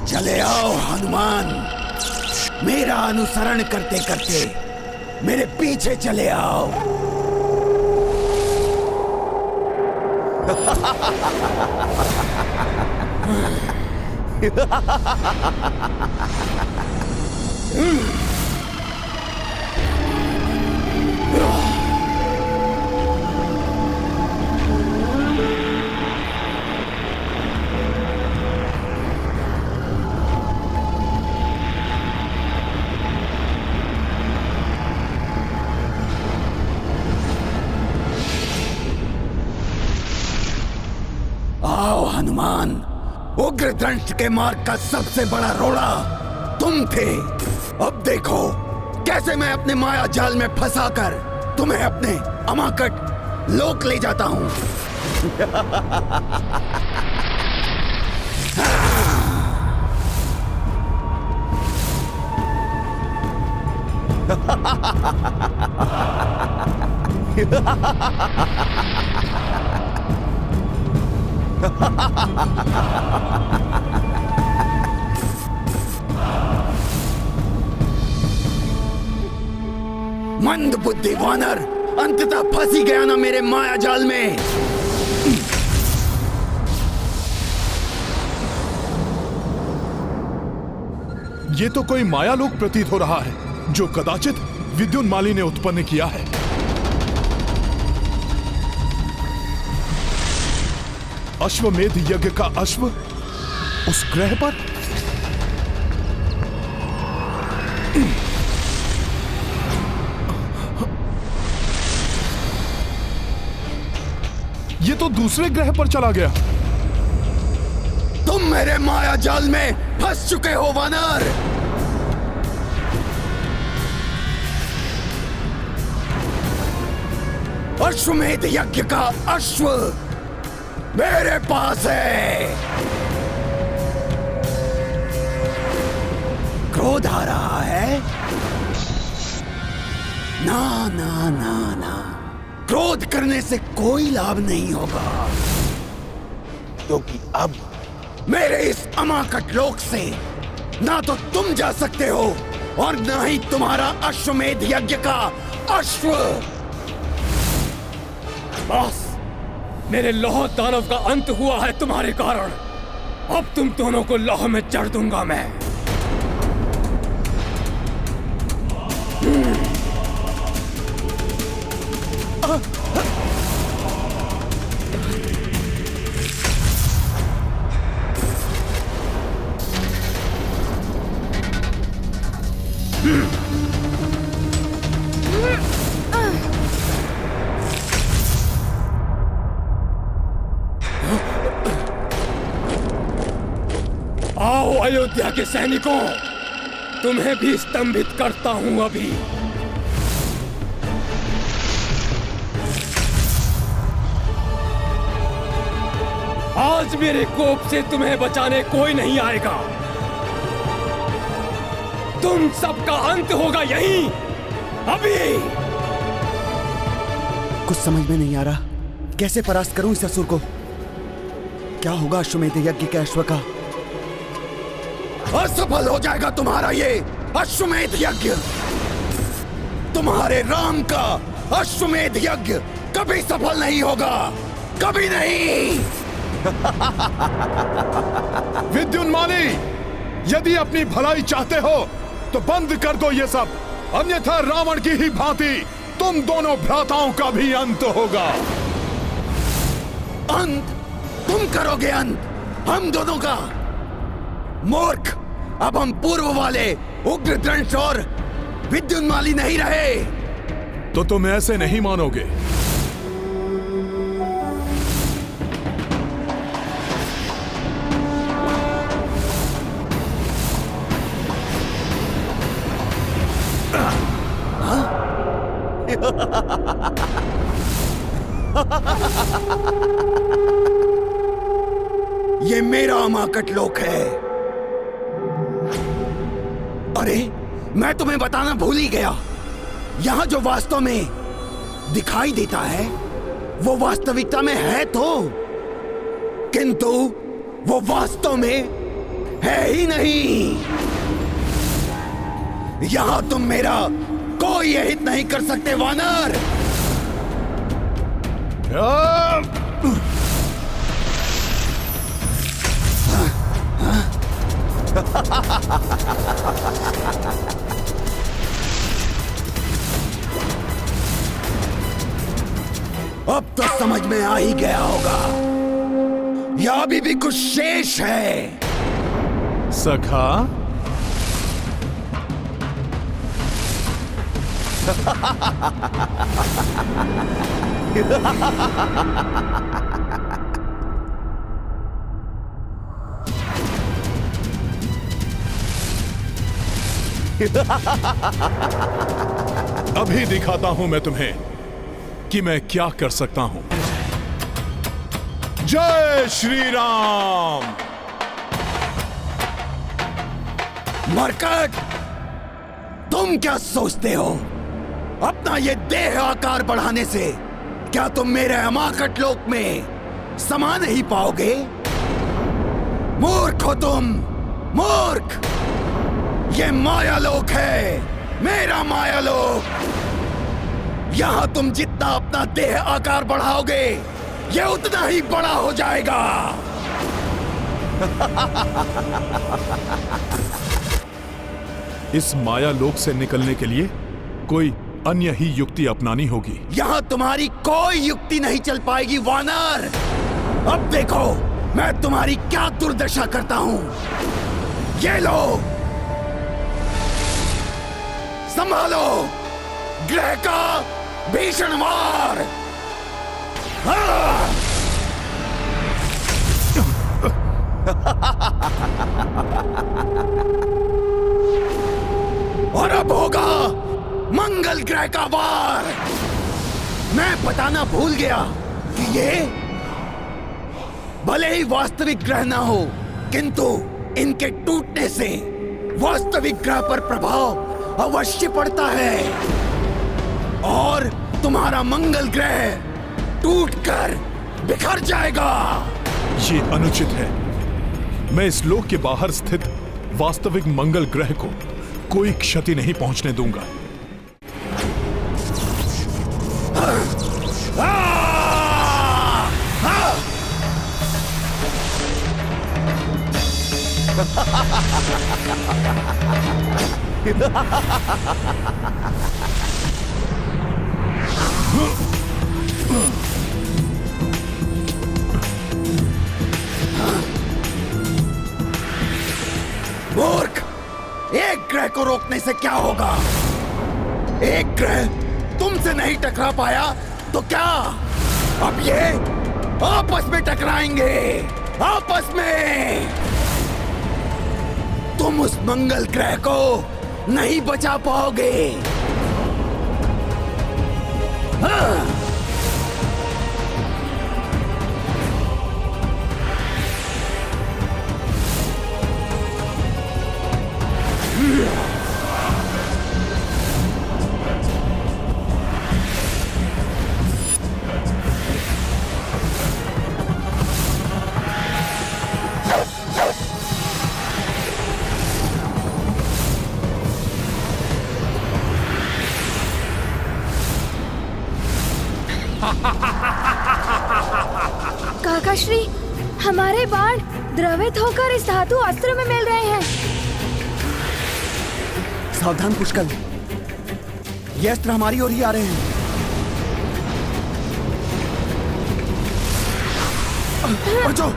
चले आओ हनुमान, मेरा अनुसरण करते करते मेरे पीछे चले आओ। आओ हनुमान, उग्र दंष्ट के मार्ग का सबसे बड़ा रोड़ा तुम थे। अब देखो कैसे मैं अपने माया जाल में फंसाकर तुम्हें अपने अमाकट लोक ले जाता हूं। मंद बुद्धि वानर, अंततः फंसी गया ना मेरे माया जाल में। ये तो कोई मायालोक प्रतीत हो रहा है जो कदाचित विद्युन्माली ने उत्पन्न किया है। अश्वमेध यज्ञ का अश्व उस ग्रह पर? ये तो दूसरे ग्रह पर चला गया। तुम मेरे माया जाल में फंस चुके हो वानर। अश्वमेध यज्ञ का अश्व मेरे पास है। क्रोध आ रहा है? ना ना ना ना, क्रोध करने से कोई लाभ नहीं होगा, क्योंकि अब मेरे इस अमाकट लोक से ना तो तुम जा सकते हो और ना ही तुम्हारा अश्वमेध यज्ञ का अश्व। बस, मेरे लौह दानव का अंत हुआ है तुम्हारे कारण। अब तुम दोनों को लौह में जड़ दूंगा मैं। आओ अयोध्या के सैनिकों, तुम्हें भी स्तंभित करता हूं अभी। आज मेरे कोप से तुम्हें बचाने कोई नहीं आएगा। तुम सबका अंत होगा यहीं, अभी। कुछ समझ में नहीं आ रहा, कैसे परास्त करूं इस असुर को? क्या होगा अश्वमेध यज्ञ के अश्व का? असफल हो जाएगा तुम्हारा ये अश्वमेध यज्ञ। तुम्हारे राम का अश्वमेध यज्ञ कभी सफल नहीं होगा, कभी नहीं। विद्युन्माली, यदि अपनी भलाई चाहते हो तो बंद कर दो ये सब, अन्यथा रावण की ही भांति तुम दोनों भ्राताओं का भी अंत होगा। अंत? तुम करोगे अंत हम दोनों का? मूर्ख, अब हम पूर्व वाले उग्रदंश और विद्युन्माली नहीं रहे। तो तुम ऐसे नहीं मानोगे। ये मेरा अमाकट लोक है। अरे, मैं तुम्हें बताना भूल ही गया, यहां जो वास्तव में दिखाई देता है वो वास्तविकता में है तो, किंतु वो वास्तव में है ही नहीं। यहां तुम मेरा कोई हित नहीं कर सकते वानर। अब तो समझ में आ ही गया होगा, या अभी भी कुछ शेष है। सखा, अभी दिखाता हूं मैं तुम्हें कि मैं क्या कर सकता हूं। जय श्री राम। मरकट, तुम क्या सोचते हो? अपना ये देह आकार बढ़ाने से क्या तुम मेरे अमाकट लोक में समा नहीं पाओगे? मूर्ख हो तुम, मूर्ख। ये माया लोक है, मेरा माया लोक। यहां तुम जितना अपना देह आकार बढ़ाओगे, ये उतना ही बड़ा हो जाएगा। इस माया लोक से निकलने के लिए कोई अन्य ही युक्ति अपनानी होगी। यहां तुम्हारी कोई युक्ति नहीं चल पाएगी वानर। अब देखो मैं तुम्हारी क्या दुर्दशा करता हूं। ये लो, संभालो ग्रह का भीषण वार। और अब होगा मंगल ग्रह का वार। मैं बताना भूल गया कि ये भले ही वास्तविक ग्रह ना हो, किंतु इनके टूटने से वास्तविक ग्रह पर प्रभाव अवश्य पड़ता है और तुम्हारा मंगल ग्रह टूटकर बिखर जाएगा। ये अनुचित है। मैं इस लोक के बाहर स्थित वास्तविक मंगल ग्रह को कोई क्षति नहीं पहुंचने दूंगा। मूर्ख, एक ग्रह को रोकने से क्या होगा? एक ग्रह तुमसे नहीं टकरा पाया तो क्या अब ये आपस में टकराएंगे? आपस में तुम उस मंगल ग्रह को नहीं बचा पाओगे। हाँ। काकाश्री, हमारे बाण द्रवित होकर इस धातु अस्त्र में मिल रहे हैं। सावधान पुष्कल, ये अस्त्र हमारी ओर ही आ रहे हैं। बचो!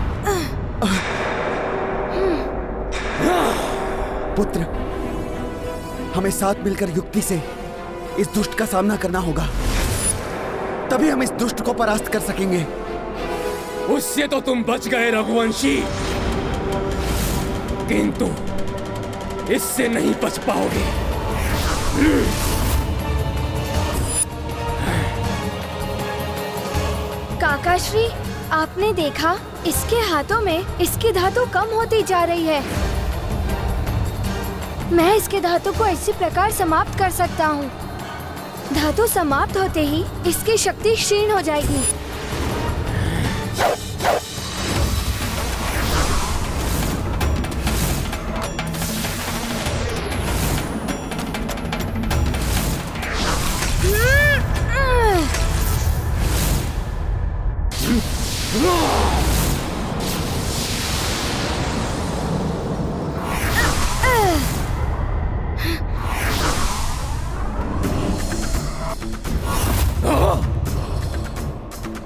पुत्र, हमें साथ मिलकर युक्ति से इस दुष्ट का सामना करना होगा, तभी हम इस दुष्ट को परास्त कर सकेंगे। उससे तो तुम बच गए रघुवंशी, किंतु इससे नहीं बच पाओगे। काकाश्री, आपने देखा इसके हाथों में इसकी धातु कम होती जा रही है। मैं इसके धातु को इसी प्रकार समाप्त कर सकता हूँ। धातु समाप्त होते ही इसकी शक्ति क्षीण हो जाएगी।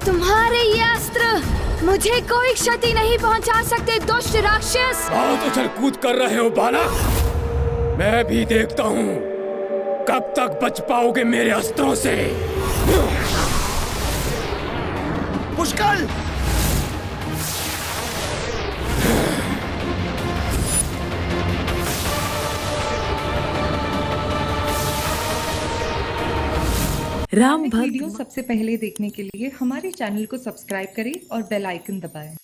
तुम्हारे ये अस्त्र मुझे कोई क्षति नहीं पहुंचा सकते, दुष्ट राक्षस। बहुत उछल कूद कर रहे हो बालक, मैं भी देखता हूँ कब तक बच पाओगे मेरे अस्त्रों से। पुष्कल! राम भक्त वीडियो सबसे पहले देखने के लिए हमारे चैनल को सब्सक्राइब करें और बेल आइकन दबाएं।